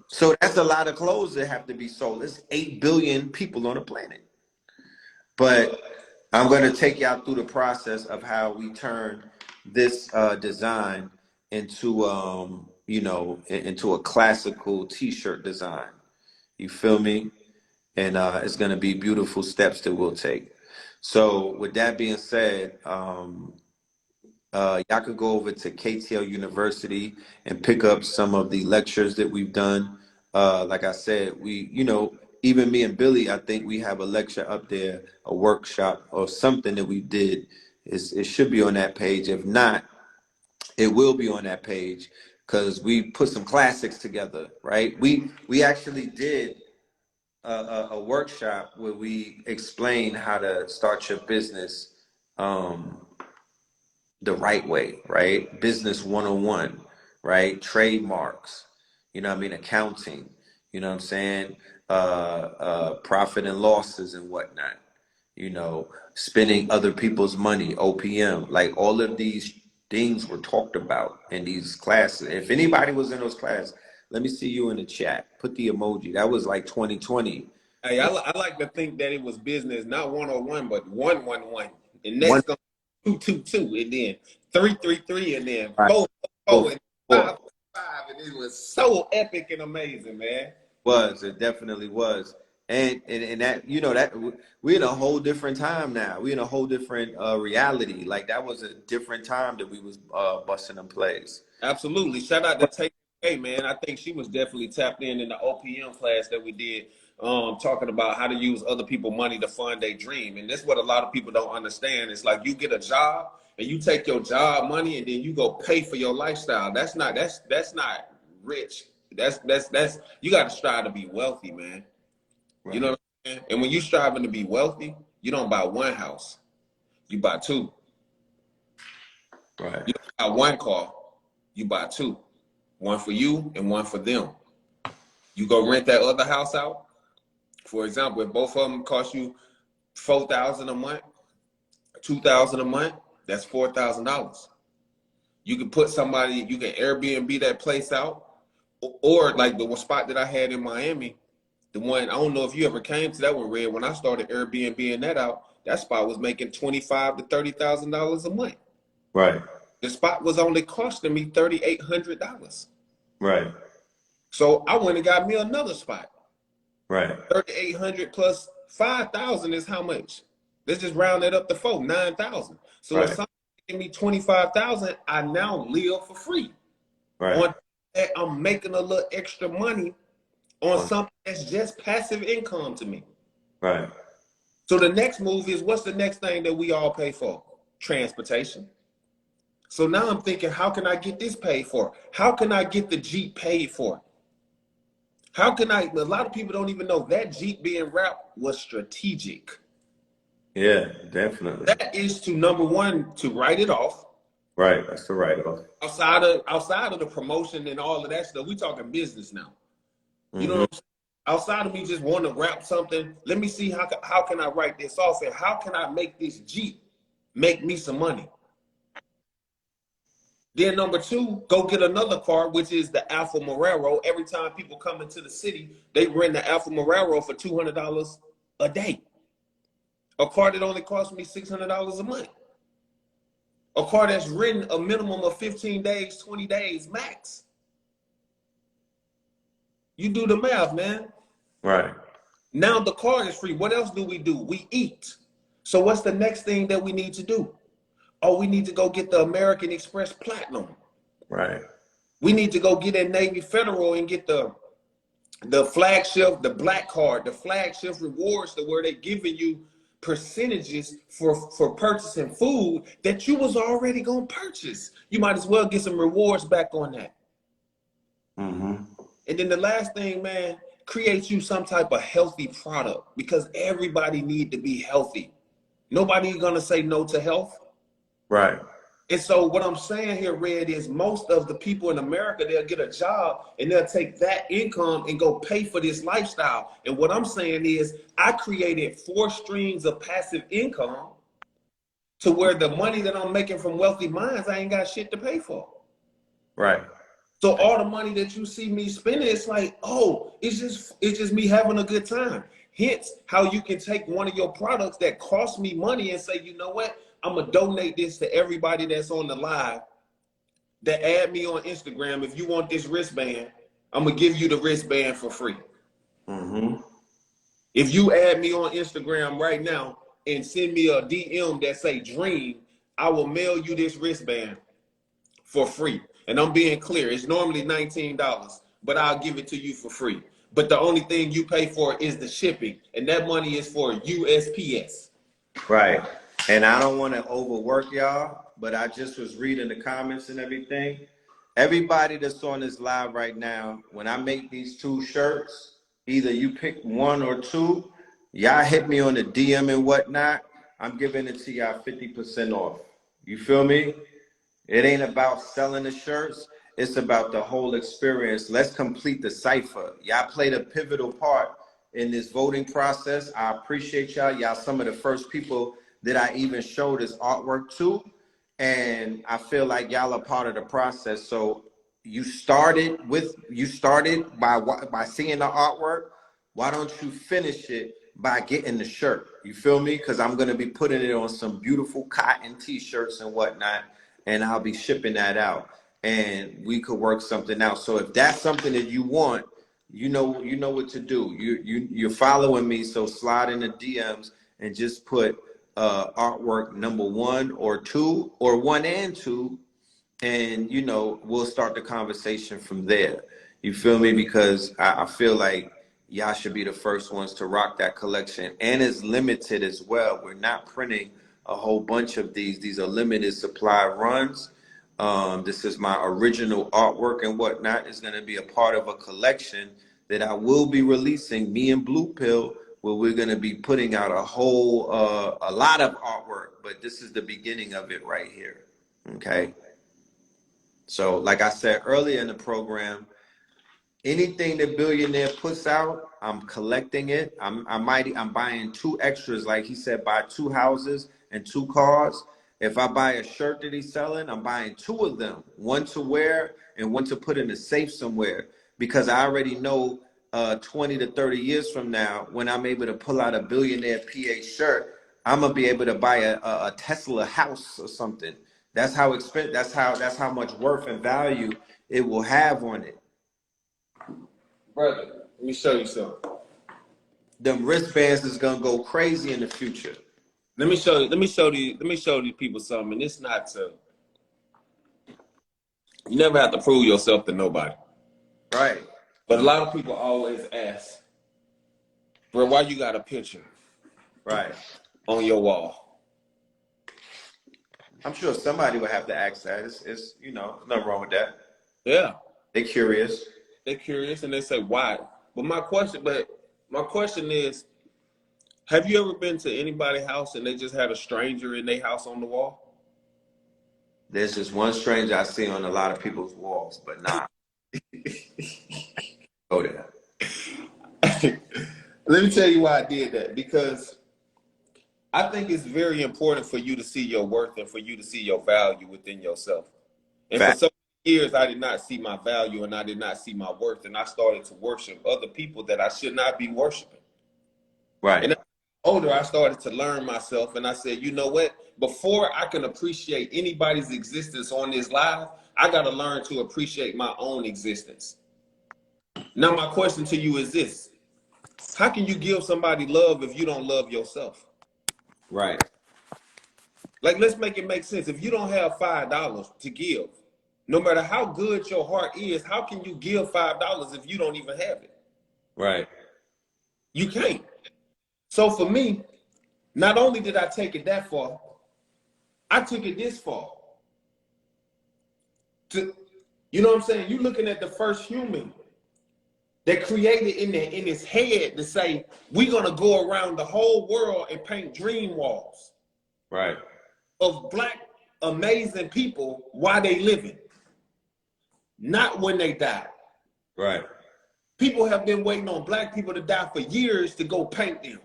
So that's a lot of clothes that have to be sold. There's 8 billion people on the planet. But I'm going to take y'all through the process of how we turn this design into, you know, into a classical t-shirt design. You feel me? And it's going to be beautiful steps that we'll take. So with that being said, y'all could go over to KTL University and pick up some of the lectures that we've done. Like I said, you know, even me and Billy, I think we have a lecture up there, a workshop or something that we did. It should be on that page. If not, it will be on that page because we put some classics together, right? We actually did a workshop where we explain how to start your business the right way, right? Business 101, right? Trademarks, you know what I mean? Accounting, you know what I'm saying? Profit and losses and whatnot, you know, spending other people's money, OPM, like all of these things were talked about in these classes. If anybody was in those classes, let me see you in the chat. Put the emoji. That was like 2020. Hey, I like to think that it was business, not 101, but 111. And One, next comes 222, and then 333, and then right, 444, and four. 555. And it was so epic and amazing, man. It definitely was. And that, you know, that we're in a whole different time now. We're in a whole different reality. Like that was a different time that we was busting them plays. Absolutely. Shout out to Tay. Hey, man, I think she was definitely tapped in the OPM class that we did, talking about how to use other people's money to fund their dream. And that's what a lot of people don't understand. It's like you get a job and you take your job money and then you go pay for your lifestyle. That's not rich. That's you got to strive to be wealthy, man. Right. You know what I'm saying? And when you striving to be wealthy, you don't buy one house, you buy two. Right. You don't buy one car, you buy two. One for you and one for them. You go rent that other house out. For example, if both of them cost you $4,000 a month, $2,000 a month, that's $4,000. You can put somebody, you can Airbnb that place out, or like the one spot that I had in Miami, the one, I don't know if you ever came to that one, Red. When I started Airbnb that out, that spot was making $25,000 to $30,000 a month. Right. The spot was only costing me $3,800. Right. So I went and got me another spot. Right. 3,800 plus 5,000 is how much? Let's just round that up to 9,000. So right. if somebody give me 25,000, I now live for free. Right. On that, I'm making a little extra money on something that's just passive income to me. Right. So the next move is, what's the next thing that we all pay for? Transportation. So now I'm thinking, how can I get this paid for? How can I get the Jeep paid for? How can I, a lot of people don't even know that Jeep being wrapped was strategic. Yeah, definitely. That is to, number one, to write it off. Right, that's the write-off. Outside of the promotion and all of that stuff, we talking business now. You know what I'm saying? Outside of me just wanting to wrap something, let me see how can I write this off and how can I make this Jeep make me some money? Then number two, go get another car, which is the Alfa Romeo. Every time people come into the city, they rent the Alfa Romeo for $200 a day. A car that only cost me $600 a month. A car that's ridden a minimum of 15 days, 20 days max. You do the math, man. Right. Now the car is free. What else do? We eat. So what's the next thing that we need to do? Oh, we need to go get the American Express Platinum. Right. We need to go get in Navy Federal and get the flagship, the black card, the flagship rewards, to where they're giving you percentages for purchasing food that you was already gonna purchase. You might as well get some rewards back on that. Mm-hmm. And then the last thing, man, create you some type of healthy product, because everybody need to be healthy. Nobody gonna say no to health. Right. And so what I'm saying here, Red, is most of the people in America, they'll get a job and they'll take that income and go pay for this lifestyle. And what I'm saying is I created 4 streams of passive income to where the money that I'm making from Wealthy Minds, I ain't got shit to pay for. Right. So all the money that you see me spending, it's like, oh, it's just me having a good time. Hence, how you can take one of your products that cost me money and say, you know what, I'm gonna donate this to everybody that's on the live that add me on Instagram. If you want this wristband, I'm gonna give you the wristband for free. Mm-hmm. If you add me on Instagram right now and send me a DM that say dream, I will mail you this wristband for free. And I'm being clear, it's normally $19, but I'll give it to you for free. But the only thing you pay for is the shipping, and that money is for USPS. Right. And I don't want to overwork y'all, but I just was reading the comments and everything. Everybody that's on this live right now, when I make these 2 shirts, either you pick 1 or 2, y'all hit me on the DM and whatnot. I'm giving it to y'all 50% off. You feel me? It ain't about selling the shirts. It's about the whole experience. Let's complete the cipher. Y'all played a pivotal part in this voting process. I appreciate y'all. Y'all some of the first people that I even showed this artwork to. And I feel like y'all are part of the process. So you started by seeing the artwork. Why don't you finish it by getting the shirt? You feel me? Because I'm gonna be putting it on some beautiful cotton t-shirts and whatnot, and I'll be shipping that out. And we could work something out. So if that's something that you want, you know what to do. You're following me, so slide in the DMs and just put artwork number 1 or 2 or 1 and 2, and we'll start the conversation from there. You feel me? Because I feel like y'all should be the first ones to rock that collection, and it's limited as well. We're not printing a whole bunch of these. These are limited supply runs. This is my original artwork and whatnot. It's going to be a part of a collection that I will be releasing, me and Blue Pill, where we're going to be putting out a lot of artwork, but this is the beginning of it right here. Okay. So like I said earlier in the program, anything that Billionaire puts out, I'm collecting it. I'm buying 2 extras. Like he said, buy 2 houses and 2 cars. If I buy a shirt that he's selling, I'm buying 2 of them, 1 to wear and 1 to put in a safe somewhere, because I already know 20 to 30 years from now, when I'm able to pull out a Billionaire PA shirt, I'm gonna be able to buy a Tesla house or something. That's how expensive. That's how much worth and value it will have on it. Brother, let me show you something. Them wristbands is gonna go crazy in the future. Let me show these people something. And it's not to, you never have to prove yourself to nobody. Right. But a lot of people always ask, bro, why you got a picture Right. on your wall? I'm sure somebody would have to ask that. It's nothing wrong with that. Yeah. They're curious. They're curious and they say, why? But my question is, have you ever been to anybody's house and they just had a stranger in their house on the wall? There's just one stranger I see on a lot of people's walls, but nah. Go there. Let me tell you why I did that. Because I think it's very important for you to see your worth and for you to see your value within yourself. And for Fact. so many years, I did not see my value and I did not see my worth. And I started to worship other people that I should not be worshiping. Right. And as I got older, I started to learn myself. And I said, you know what? Before I can appreciate anybody's existence on this live, I got to learn to appreciate my own existence. Now, my question to you is this. How can you give somebody love if you don't love yourself? Right. Like, let's make it make sense. If you don't have $5 to give, no matter how good your heart is, how can you give $5 if you don't even have it? Right. You can't. So for me, not only did I take it that far, I took it this far. You know what I'm saying? You looking at the first human that created in his head to say, we're gonna go around the whole world and paint dream walls Right. of black amazing people while they living, not when they die. Right. People have been waiting on black people to die for years to go paint them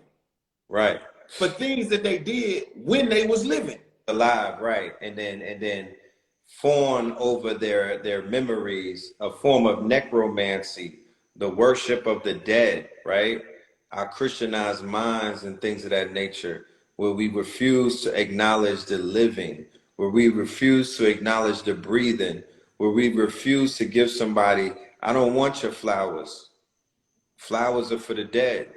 Right. for things that they did when they was living. Alive, right. And then fawn over their memories, a form of necromancy, the worship of the dead, right? Our Christianized minds and things of that nature, where we refuse to acknowledge the living, where we refuse to acknowledge the breathing, where we refuse to give somebody, I don't want your flowers. Flowers are for the dead.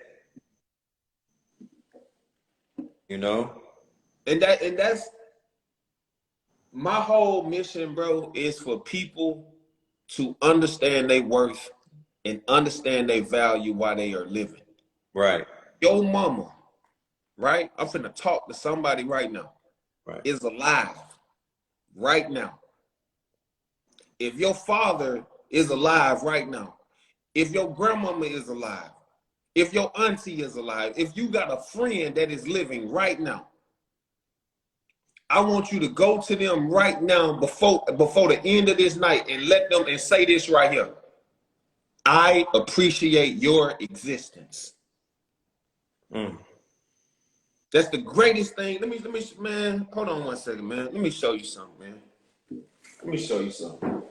You know? And that's my whole mission, bro, is for people to understand their worth and understand their value while they are living. Right. Your mama, right? I'm finna talk to somebody right now. Right. Is alive right now. If your father is alive right now, if your grandmama is alive, if your auntie is alive, if you got a friend that is living right now, I want you to go to them right now before the end of this night and let them and say this right here. I appreciate your existence. That's the greatest thing. Let me, man, hold on 1 second, man. Let me show you something, man. Let me show you something.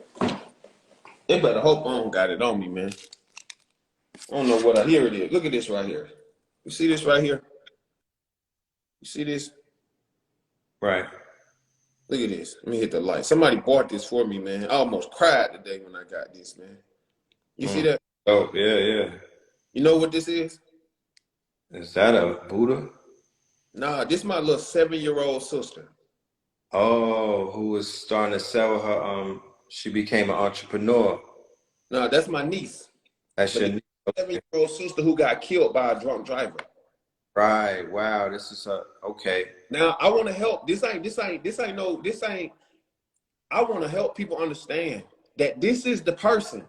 They better hope I don't got it on me, man. I don't know what here it is. Look at this right here. You see this right here? You see this? Right. Look at this. Let me hit the light. Somebody bought this for me, man. I almost cried today when I got this, man. You see that? Oh, yeah. You know what this is? Is that a Buddha? Nah, this is my little 7-year-old sister. Oh, who was starting to sell her, she became an entrepreneur. No, that's my niece. That's your niece. 7-year-old sister who got killed by a drunk driver. Right. Wow. This is okay. Now I want to help. I want to help people understand that this is the person.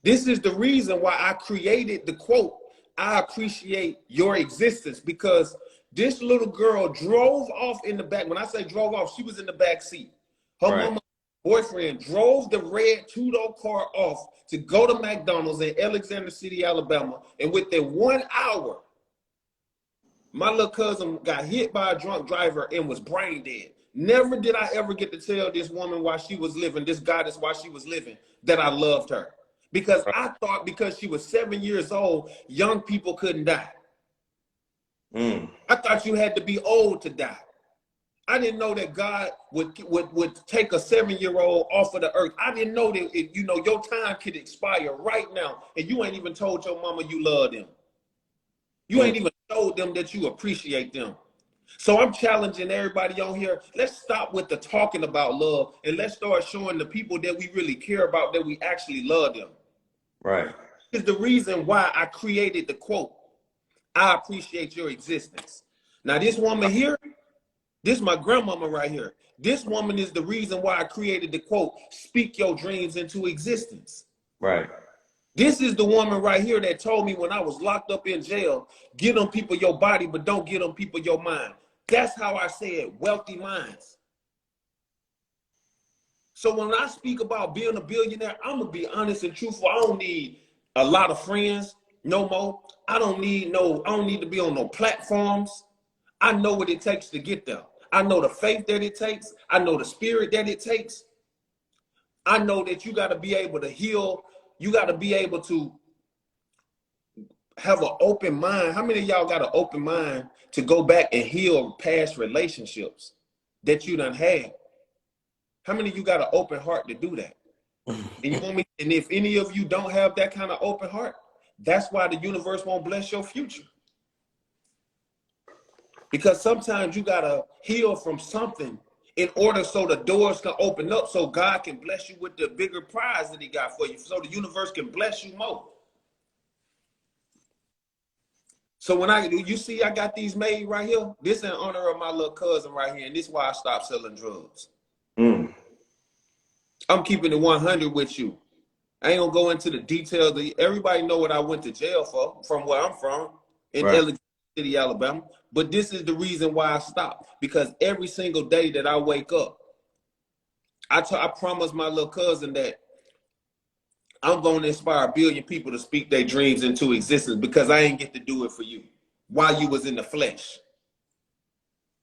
This is the reason why I created the quote, I appreciate your existence, because this little girl drove off in the back. When I say drove off, she was in the back seat. Her mama boyfriend drove the red two-door car off to go to McDonald's in Alexander City, Alabama. And within 1 hour, my little cousin got hit by a drunk driver and was brain dead. Never did I ever get to tell this woman while she was living, this goddess while she was living, that I loved her. Because I thought because she was 7 years old, young people couldn't die. I thought you had to be old to die. I didn't know that God would take a 7-year-old off of the earth. I didn't know that your time could expire right now, and you ain't even told your mama you love them. You ain't even told them that you appreciate them. So I'm challenging everybody on here. Let's stop with the talking about love and let's start showing the people that we really care about that we actually love them. Right. This is the reason why I created the quote, I appreciate your existence. Now this woman here, this is my grandmama right here. This woman is the reason why I created the quote, speak your dreams into existence. Right. This is the woman right here that told me when I was locked up in jail, get them people your body, but don't get them people your mind. That's how I said wealthy minds. So when I speak about being a billionaire, I'm gonna be honest and truthful. I don't need a lot of friends no more. I don't need to be on no platforms. I know what it takes to get there. I know the faith that it takes. I know the spirit that it takes. I know that you got to be able to heal. You got to be able to have an open mind. How many of y'all got an open mind to go back and heal past relationships that you done had? How many of you got an open heart to do that? And if any of you don't have that kind of open heart, that's why the universe won't bless your future. Because sometimes you got to heal from something in order so the doors can open up so God can bless you with the bigger prize that he got for you, so the universe can bless you more. So when you see I got these made right here, this in honor of my little cousin right here, and this is why I stopped selling drugs. I'm keeping it 100 with you. I ain't gonna go into the details. Everybody know what I went to jail for, from where I'm from, in Right. Alexander City, Alabama. But this is the reason why I stopped. Because every single day that I wake up, I promised my little cousin that I'm going to inspire 1 billion people to speak their dreams into existence because I ain't get to do it for you while you was in the flesh.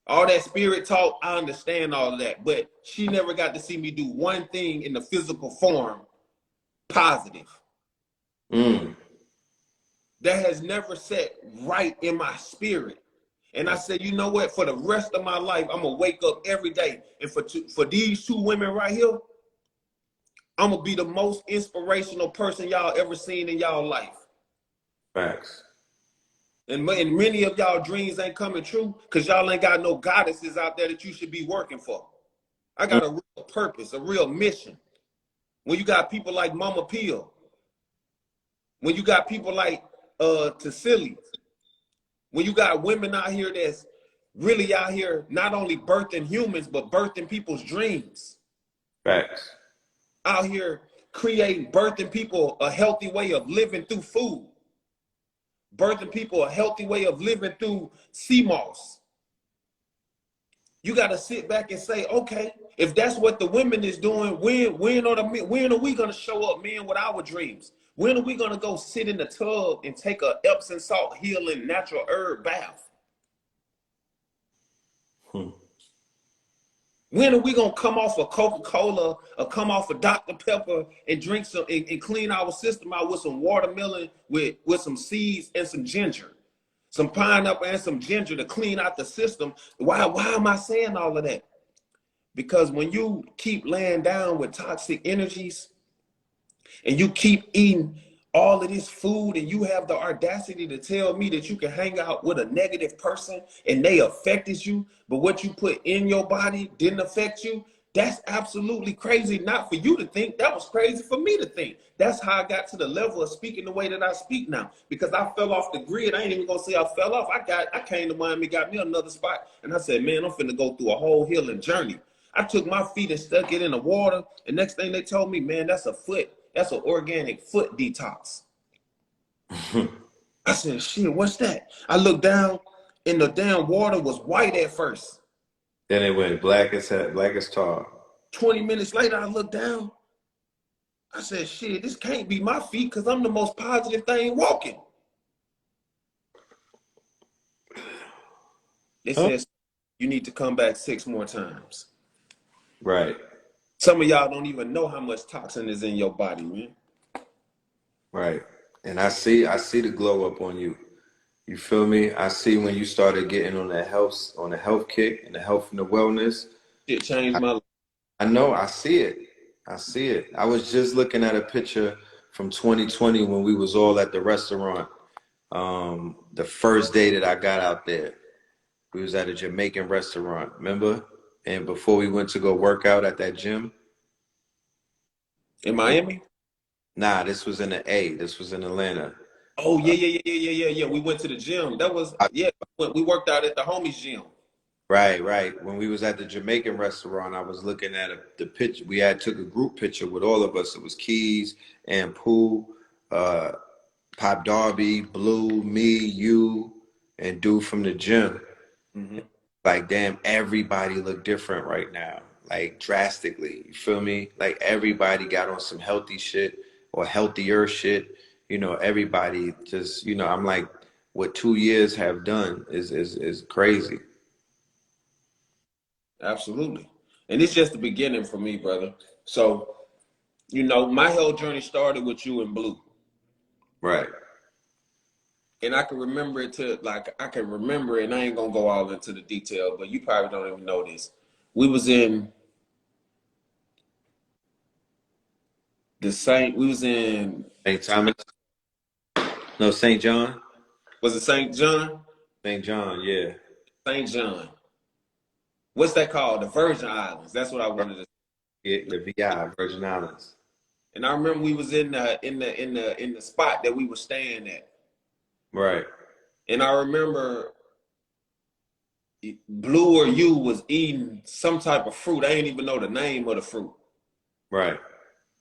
All that spirit talk, I understand all of that. But she never got to see me do one thing in the physical form positive. Mm. That has never set right in my spirit. And I said, you know what? For the rest of my life, I'm gonna wake up every day, and for these 2 women right here, I'm gonna be the most inspirational person y'all ever seen in y'all life. Facts. And many of y'all dreams ain't coming true because y'all ain't got no goddesses out there that you should be working for. I Mm. got a real purpose, a real mission. When you got people like Mama Peel, when you got people like Tassili, when you got women out here that's really out here not only birthing humans, but birthing people's dreams. Facts. Out here creating, birthing people a healthy way of living through food. Birthing people a healthy way of living through sea moss. You got to sit back and say, okay, if that's what the women is doing, when are we going to show up, men, with our dreams? When are we going to go sit in the tub and take a Epsom salt healing natural herb bath? Hmm. When are we gonna come off of Coca-Cola or come off of Dr. Pepper and drink some and clean our system out with some watermelon with some seeds and some ginger, some pineapple and some ginger to clean out the system? Why am I saying all of that? Because when you keep laying down with toxic energies and you keep eating all of this food and you have the audacity to tell me that you can hang out with a negative person and they affected you, but what you put in your body didn't affect you, that's absolutely crazy. Not for you to think, that was crazy for me to think. That's how I got to the level of speaking the way that I speak now, because I fell off the grid. I ain't even gonna say I fell off. I came to Miami, got me another spot, and I said, man, I'm finna go through a whole healing journey. I took my feet and stuck it in the water, and next thing they told me, man, that's an organic foot detox. I said, shit, what's that? I looked down and the damn water was white at first. Then it went black as tar. 20 minutes later, I looked down. I said, shit, this can't be my feet because I'm the most positive thing walking. They Huh? said, you need to come back 6 more times. Right. Some of y'all don't even know how much toxin is in your body, man. Right. And I see the glow up on you. You feel me? I see when you started getting on the health kick and the health and the wellness. Shit changed I, my life. I know, I see it. I see it. I was just looking at a picture from 2020 when we was all at the restaurant. The first day that I got out there. We was at a Jamaican restaurant, remember? And before we went to go work out at that gym. In Miami? Nah, this was in the A. This was in Atlanta. Oh, yeah. We went to the gym. That was, yeah, we worked out at the homies gym. Right, right. When we was at the Jamaican restaurant, I was looking at the picture. We had took a group picture with all of us. It was Keys and Pooh, uh, Pop Darby, Blue, me, you, and dude from the gym. Mm-hmm. Like, damn, everybody look different right now. Like, drastically. You feel me? Like, everybody got on some healthy shit or healthier shit. You know, everybody just, I'm like, what 2 years have done is crazy. Absolutely. And it's just the beginning for me, brother. So, my health journey started with you and Blue. Right. And I can remember it and I ain't gonna go all into the detail, but you probably don't even know this. We was in we was in, St. Thomas? No, St. John? was it St. John? St. John, yeah. St. John. What's that called? The Virgin Islands. That's what I wanted to say. Yeah, the VI, Virgin Islands. And I remember we was in the spot that we were staying at. Right, And I remember Blue or you was eating some type of fruit. I didn't even know the name of the fruit. Right.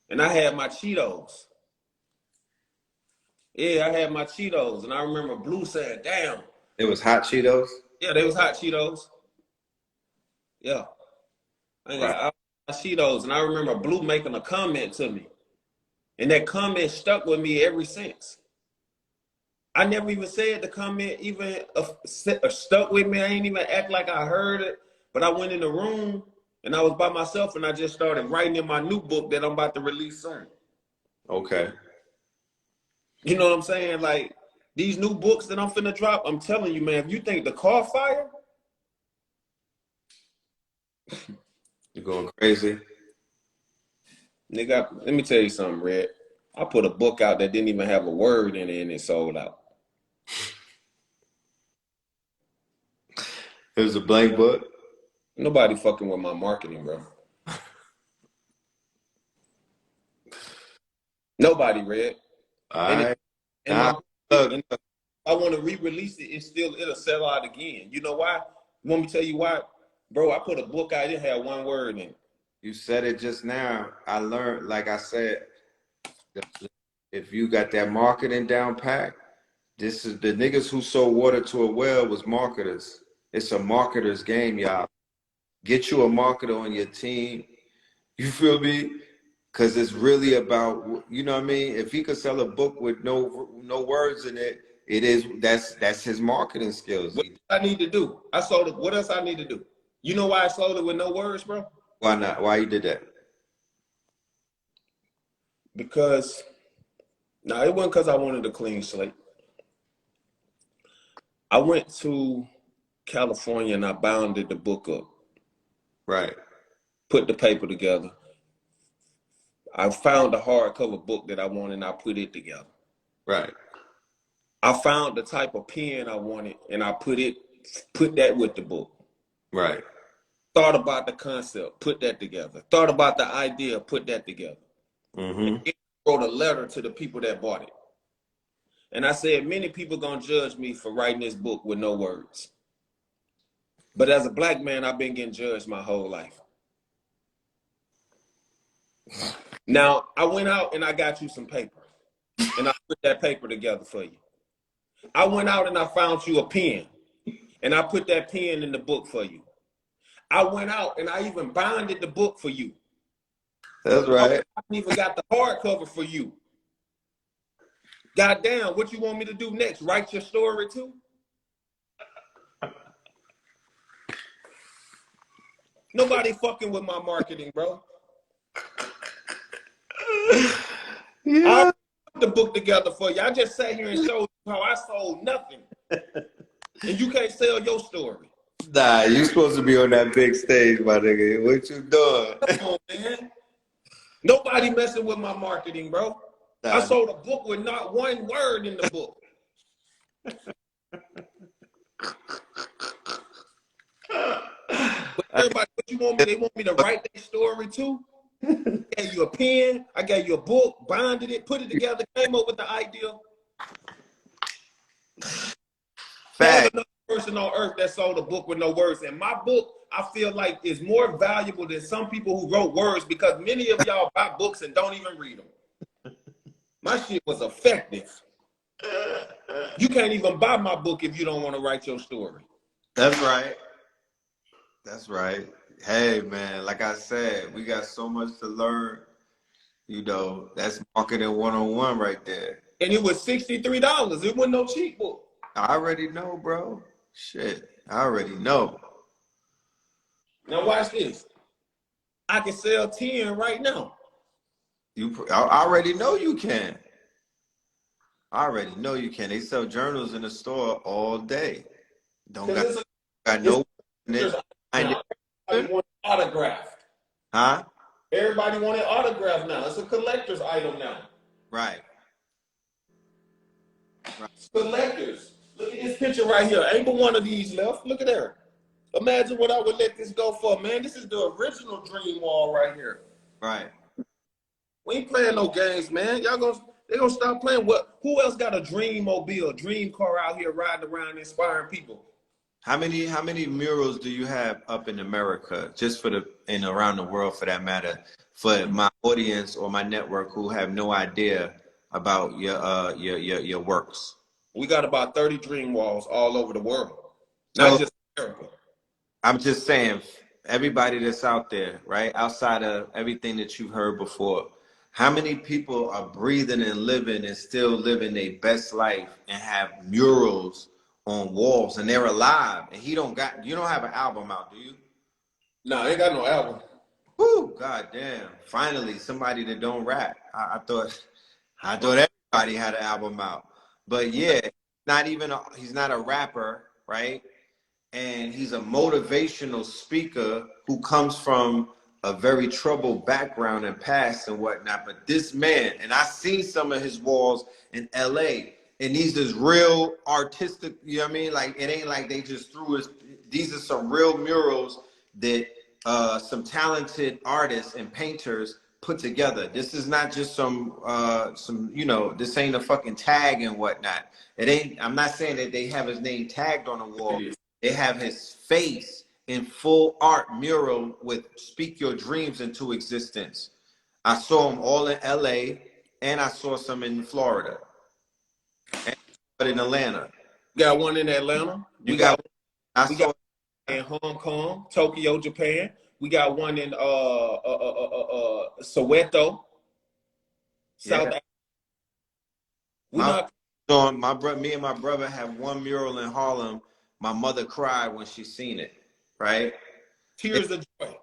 And I had my Cheetos. Yeah, I had my Cheetos. And I remember Blue saying, damn. It was hot Cheetos? Yeah, they was hot Cheetos. Yeah. I Right. got my Cheetos. And I remember Blue making a comment to me. And that comment stuck with me ever since. I never even said the comment even stuck with me. I ain't even act like I heard it. But I went in the room and I was by myself and I just started writing in my new book that I'm about to release soon. Okay. You know what I'm saying? Like these new books that I'm finna drop, I'm telling you, man, if you think the car fire, You're going crazy. nigga, let me tell you something, Red. I put a book out that didn't even have a word in it and it sold out. It was a blank book? Nobody fucking with my marketing, bro. Nobody, Red. All And right. and Nah, my look. and if I want to re-release it, it'll sell out again. You know why? You want me to tell you why? Bro, I put a book out, it had one word in it. You said it just now. I learned, like I said, if you got that marketing down pat, this is the niggas who sold water to a well was marketers. It's a marketer's game, y'all. Get you a marketer on your team. You feel me? Because it's really about, you know what I mean? If he could sell a book with no words in it, that's his marketing skills. What I need to do? I sold it. What else I need to do? You know why I sold it with no words, bro? Why not? Why you did that? Because it wasn't because I wanted a clean slate. I went to California and I bounded the book up. Right. Put the paper together. I found a hardcover book that I wanted and I put it together. Right. I found the type of pen I wanted and I put that with the book. Right. Thought about the concept, put that together. Thought about the idea, put that together. Mm-hmm. And wrote a letter to the people that bought it. And I said, many people gonna judge me for writing this book with no words. But as a black man, I've been getting judged my whole life. Now, I went out and I got you some paper. And I put that paper together for you. I went out and I found you a pen. And I put that pen in the book for you. I went out and I even binded the book for you. That's right. I even got the hardcover for you. Goddamn, what you want me to do next? Write your story too? Nobody fucking with my marketing, bro. Yeah. I put the book together for you. I just sat here and showed you how I sold nothing. And you can't sell your story. Nah, you supposed to be on that big stage, my nigga. What you doing? Come on, man. Nobody messing with my marketing, bro. Nah. I sold a book with not one word in the book. But everybody, what you want me? They want me to write their story too? I gave you a pen, I gave you a book, binded it, put it together, came up with the idea. There's another person on earth that sold a book with no words. And my book, I feel like, is more valuable than some people who wrote words because many of y'all buy books and don't even read them. My shit was effective. You can't even buy my book if you don't want to write your story. That's right. That's right. Hey, man, like I said, we got so much to learn. You know, that's marketing 101 right there. And it was $63. It wasn't no cheap book. I already know, bro. Shit, I already know. Now watch this. I can sell 10 right now. I already know you can. I already know you can. They sell journals in the store all day. Don't got no. Everybody want it autographed. Huh? Everybody want it autographed now. It's a collector's item now. Right. Collectors. Look at this picture right here. Ain't but one of these left. Look at there. Imagine what I would let this go for, man. This is the original Dream Wall right here. Right. We ain't playing no games, man. They gonna stop playing. Who else got a dream mobile, dream car out here riding around inspiring people? How many murals do you have up in America, just and around the world for that matter, for my audience or my network who have no idea about your works? We got about 30 dream walls all over the world, not So just America. I'm just saying, everybody that's out there, right, outside of everything that you've heard before, how many people are breathing and living and still living their best life and have murals on walls and they're alive and you don't have an album out, do you? No, I ain't got no album. Whoo, goddamn! Finally, somebody that don't rap. I thought everybody had an album out, but yeah, he's not a rapper, right? And he's a motivational speaker who comes from a very troubled background and past and whatnot. But this man, and I seen some of his walls in LA, and these is real artistic, you know what I mean? Like it ain't like they just threw his, these are some real murals that some talented artists and painters put together. This is not just some, you know, this ain't a fucking tag and whatnot. It ain't, I'm not saying that they have his name tagged on the wall. They have his face in full art mural with "Speak Your Dreams into Existence." I saw them all in LA, and I saw some in Florida, but in Atlanta. We got one in Atlanta. You got. I We saw. got in Hong Kong, Tokyo, Japan. We got one in Soweto, South Yeah. Africa. We not Me and my brother have one mural in Harlem. My mother cried when she seen it. Right. tears of joy.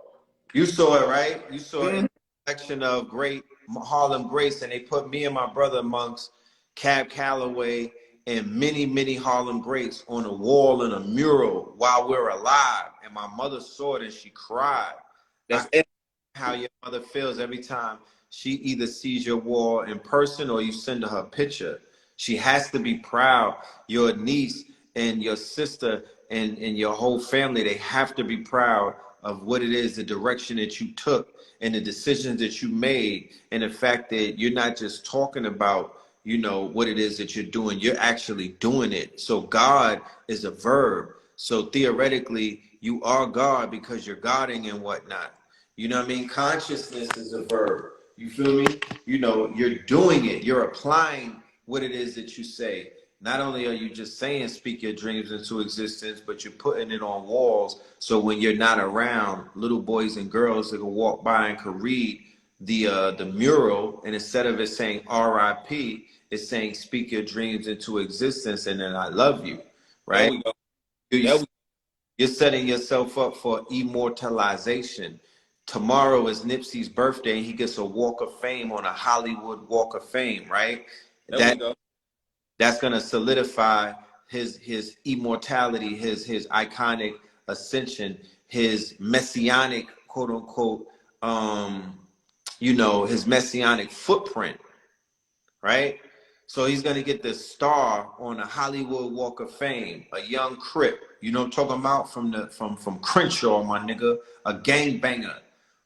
You saw it, right? You saw it in a collection of great Harlem greats, and they put me and my brother amongst Cab Calloway and many, many Harlem greats on a wall in a mural while we're alive. And my mother saw it and she cried. That's How your mother feels every time she either sees your wall in person or you send her a picture. She has to be proud. Your niece and your sister and your whole family, they have to be proud of what it is, the direction that you took and the decisions that you made, and the fact that you're not just talking about, you know, what it is that you're doing, you're actually doing it. So God is a verb. So theoretically, you are God because you're Godding and whatnot. You know what I mean? Consciousness is a verb. You feel me? You know, you're doing it. You're applying what it is that you say. Not only are you just saying speak your dreams into existence, but you're putting it on walls. So when you're not around, little boys and girls that can walk by and can read the mural, and instead of it saying R.I.P., it's saying speak your dreams into existence, and then I love you. there Right? we go. You, There we you're setting yourself up for immortalization. Tomorrow is Nipsey's birthday, and he gets a Walk of Fame on a Hollywood Walk of Fame, right? there we go. That's gonna solidify his immortality, his iconic ascension, his messianic quote unquote, you know, his messianic footprint, right? So he's gonna get the star on the Hollywood Walk of Fame, a young Crip. You know what I'm talking about, from Crenshaw, my nigga, a gangbanger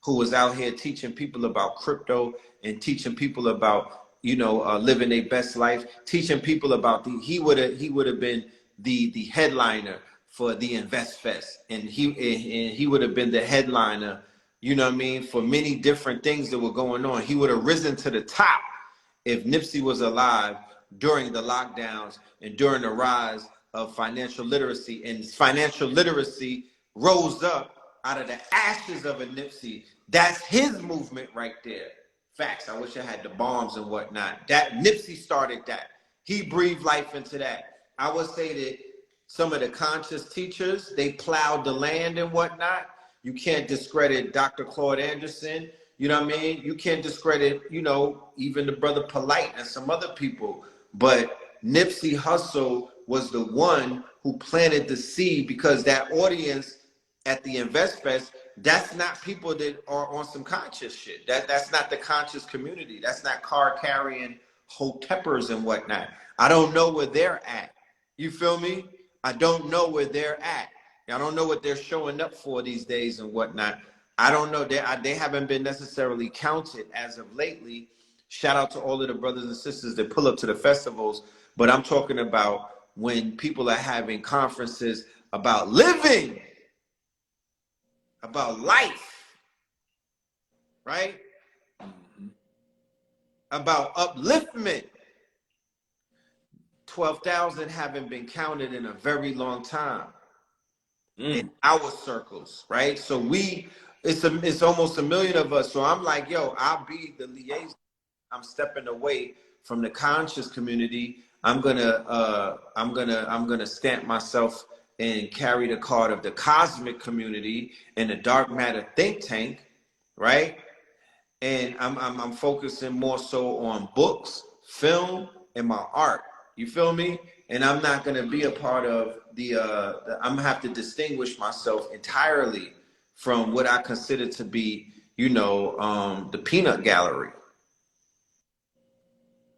who was out here teaching people about crypto and teaching people about, you know, living their best life, teaching people about he would have been the headliner for the Invest Fest, and he would have been the headliner, you know what I mean, for many different things that were going on. He would have risen to the top if Nipsey was alive during the lockdowns and during the rise of financial literacy. And financial literacy rose up out of the ashes of a Nipsey. That's his movement right there. Facts. I wish I had the bombs and whatnot. That Nipsey started that. He breathed life into that. I would say that some of the conscious teachers, they plowed the land and whatnot. You can't discredit Dr. Claude Anderson. You know what I mean? You can't discredit, you know, even the brother Polite and some other people. But Nipsey Hussle was the one who planted the seed, because that audience at the Invest Fest, that's not people that are on some conscious shit. That's not the conscious community. That's not card carrying hoteppers and whatnot. I don't know where they're at. You feel me? I don't know where they're at. I don't know what they're showing up for these days and whatnot. I don't know. They haven't been necessarily counted as of lately. Shout out to all of the brothers and sisters that pull up to the festivals. But I'm talking about when people are having conferences about living, about life, right? about upliftment. 12,000 haven't been counted in a very long time in our circles, right? So it's almost a million of us. So I'm like, yo, I'll be the liaison. I'm stepping away from the conscious community. I'm gonna stamp myself and carry the card of the cosmic community and the dark matter think tank, right? And I'm focusing more so on books, film, and my art. You feel me? And I'm not gonna be a part of I'm gonna have to distinguish myself entirely from what I consider to be, the peanut gallery.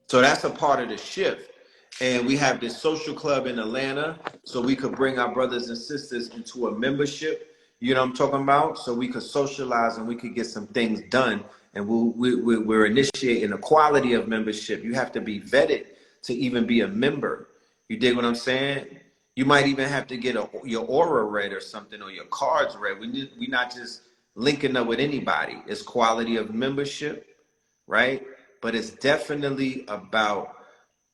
So that's a part of the shift. And we have this social club in Atlanta, so we could bring our brothers and sisters into a membership. You know what I'm talking about? So we could socialize and we could get some things done. And we're initiating a quality of membership. You have to be vetted to even be a member. You dig what I'm saying? You might even have to get your aura read or something, or your cards read. We're not just linking up with anybody. It's quality of membership, right? But it's definitely about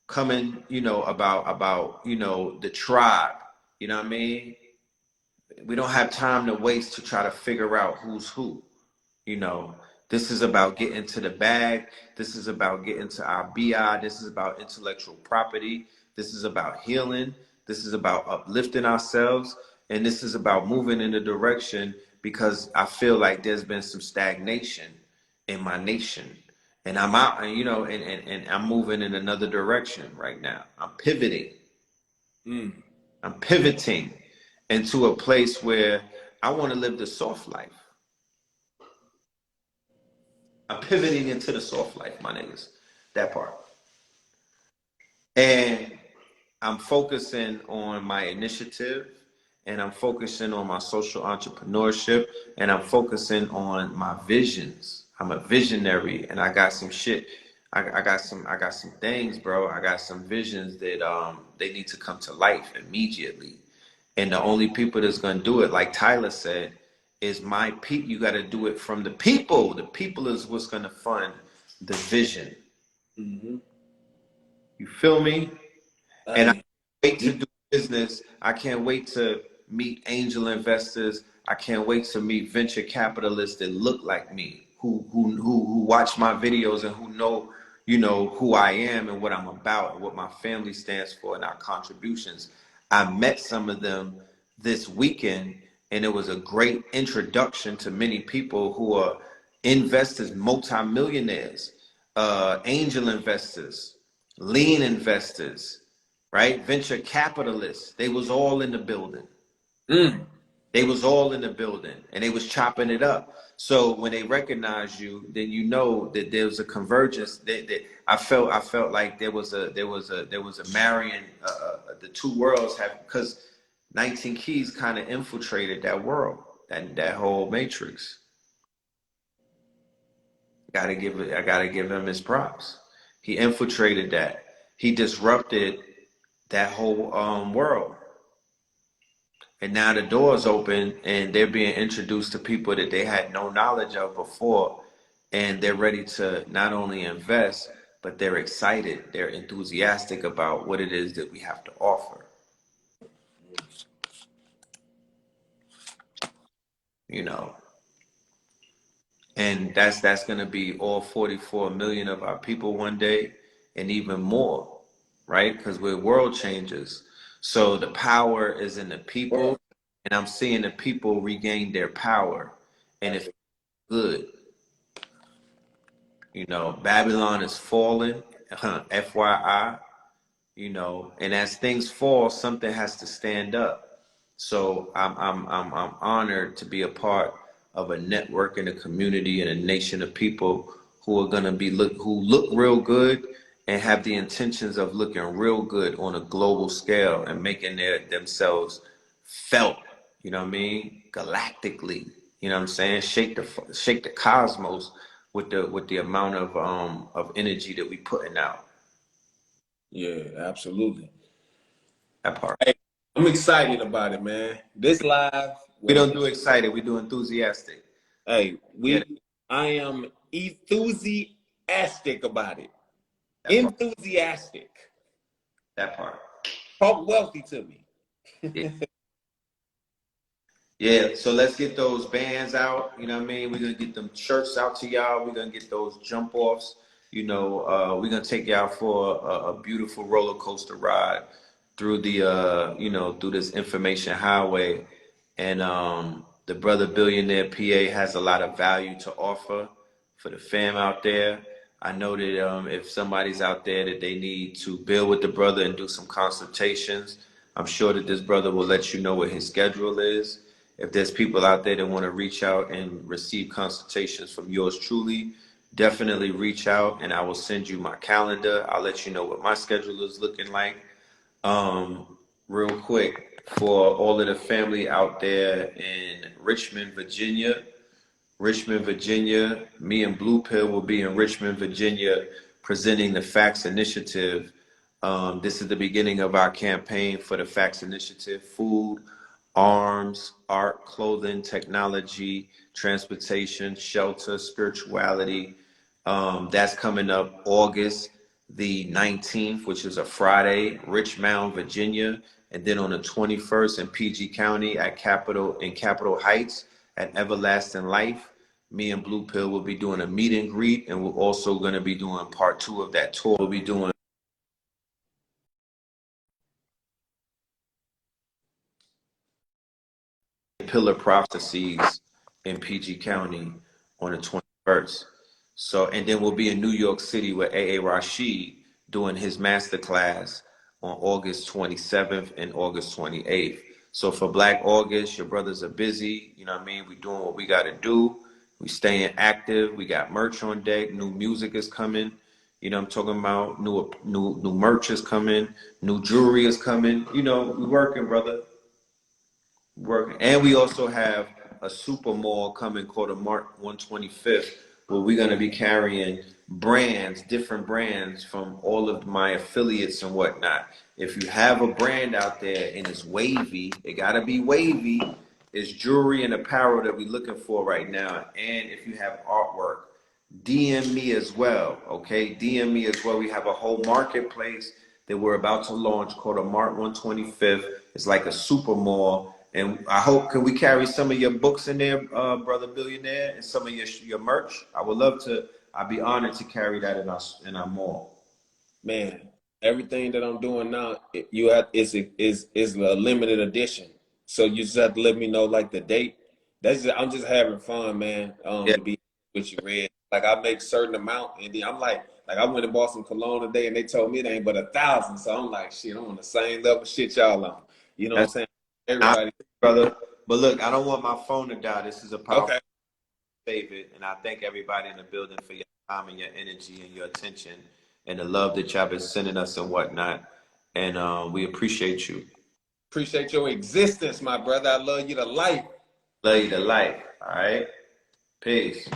coming, about the tribe. You know what I mean? We don't have time to waste to try to figure out who's who. You know, this is about getting to the bag. This is about getting to our BI. This is about intellectual property. This is about healing. This is about uplifting ourselves. And this is about moving in a direction, because I feel like there's been some stagnation in my nation. And I'm out, and and I'm moving in another direction right now. I'm pivoting. I'm pivoting into a place where I want to live the soft life. I'm pivoting into the soft life, my niggas. That part. And I'm focusing on my initiative, and I'm focusing on my social entrepreneurship, and I'm focusing on my visions. I'm a visionary, and I got some shit. I got some things, bro. I got some visions that they need to come to life immediately. And the only people that's gonna do it, like Tyler said, is my people. You gotta do it from the people. The people is what's gonna fund the vision. Mm-hmm. You feel me? And I can't wait to do business. I can't wait to meet angel investors. I can't wait to meet venture capitalists that look like me, who watch my videos and who know, who I am and what I'm about and what my family stands for and our contributions. I met some of them this weekend, and it was a great introduction to many people who are investors, multimillionaires, angel investors, lean investors, right? Venture capitalists. They was all in the building. They was all in the building, and they was chopping it up. So when they recognize you, then you know that there was a convergence. That I felt like there was a marrying. The two worlds have, because 19 Keys kind of infiltrated that world, that whole matrix. I gotta give him his props. He infiltrated that. He disrupted that whole world. And now the door's open, and they're being introduced to people that they had no knowledge of before. And they're ready to not only invest, but they're excited. They're enthusiastic about what it is that we have to offer. You know, and that's going to be all 44 million of our people one day, and even more, right? Because we're world changers. So the power is in the people, and I'm seeing the people regain their power, and it's good. Babylon is falling, FYI. And as things fall, something has to stand up. So I'm honored to be a part of a network and a community and a nation of people who are gonna who look real good and have the intentions of looking real good on a global scale and making themselves felt. You know what I mean? Galactically. You know what I'm saying? Shake the cosmos with the amount of energy that we putting out. Yeah, absolutely. That part. Hey, I'm excited about it, man. This live We was. don't do excited. We do enthusiastic. Hey, Yeah. I am enthusiastic. Enthusiastic about it. That part. Enthusiastic. That part. Talk wealthy to me. Yeah. Yeah, so let's get those bands out. You know what I mean? We're gonna get them shirts out to y'all. We're gonna get those jump offs. We're gonna take y'all for a beautiful roller coaster ride through through this information highway. And the brother Billionaire PA has a lot of value to offer for the fam out there. I know that if somebody's out there that they need to build with the brother and do some consultations, I'm sure that this brother will let you know what his schedule is. If there's people out there that want to reach out and receive consultations from yours truly, definitely reach out and I will send you my calendar. I'll let you know what my schedule is looking like. Real quick, for all of the family out there in Richmond, Virginia, me and Blue Pill will be in Richmond, Virginia, presenting the Facts Initiative. This is the beginning of our campaign for the Facts Initiative: food, arms, art, clothing, technology, transportation, shelter, spirituality. That's coming up August the 19th, which is a Friday, Richmond, Virginia. And then on the 21st in PG County at Capitol Heights at Everlasting Life, me and Blue Pill will be doing a meet and greet, and we're also going to be doing part 2 of that tour. We'll be doing Pillar Prophecies in PG County on the 21st. So, and then we'll be in New York City with A.A. Rashid doing his masterclass on August 27th and August 28th. So for Black August, your brothers are busy. You know what I mean? We're doing what we got to do. We staying active. We got merch on deck. New music is coming. You know what I'm talking about? New merch is coming. New jewelry is coming. You know, we working, brother. Working. And we also have a super mall coming called a Mart 125th, where we're going to be carrying brands, different brands from all of my affiliates and whatnot. If you have a brand out there and it's wavy, it got to be wavy. It's jewelry and apparel that we're looking for right now. And if you have artwork, DM me as well, okay? DM me as well. We have a whole marketplace that we're about to launch called a Mart 125th. It's like a super mall. And I hope, can we carry some of your books in there, Brother Billionaire, and some of your merch? I would love to. I'd be honored to carry that in our mall. Man, everything that I'm doing now, you have is a limited edition. So you just have to let me know like the date. I'm just having fun, man. Yeah, To be with you, Red. Like I make certain amount, and then I'm like I went and bought some cologne today, and they told me it ain't but 1,000. So I'm like, shit, I'm on the same level shit y'all on. You know what I'm that's saying? not, Everybody. brother. But look, I don't want my phone to die. This is a powerful Okay. save it, and I thank everybody in the building for your time and your energy and your attention and the love that y'all been sending us and whatnot. And we appreciate you. Appreciate your existence, my brother. I love you to life. Love you to life. All right. Peace.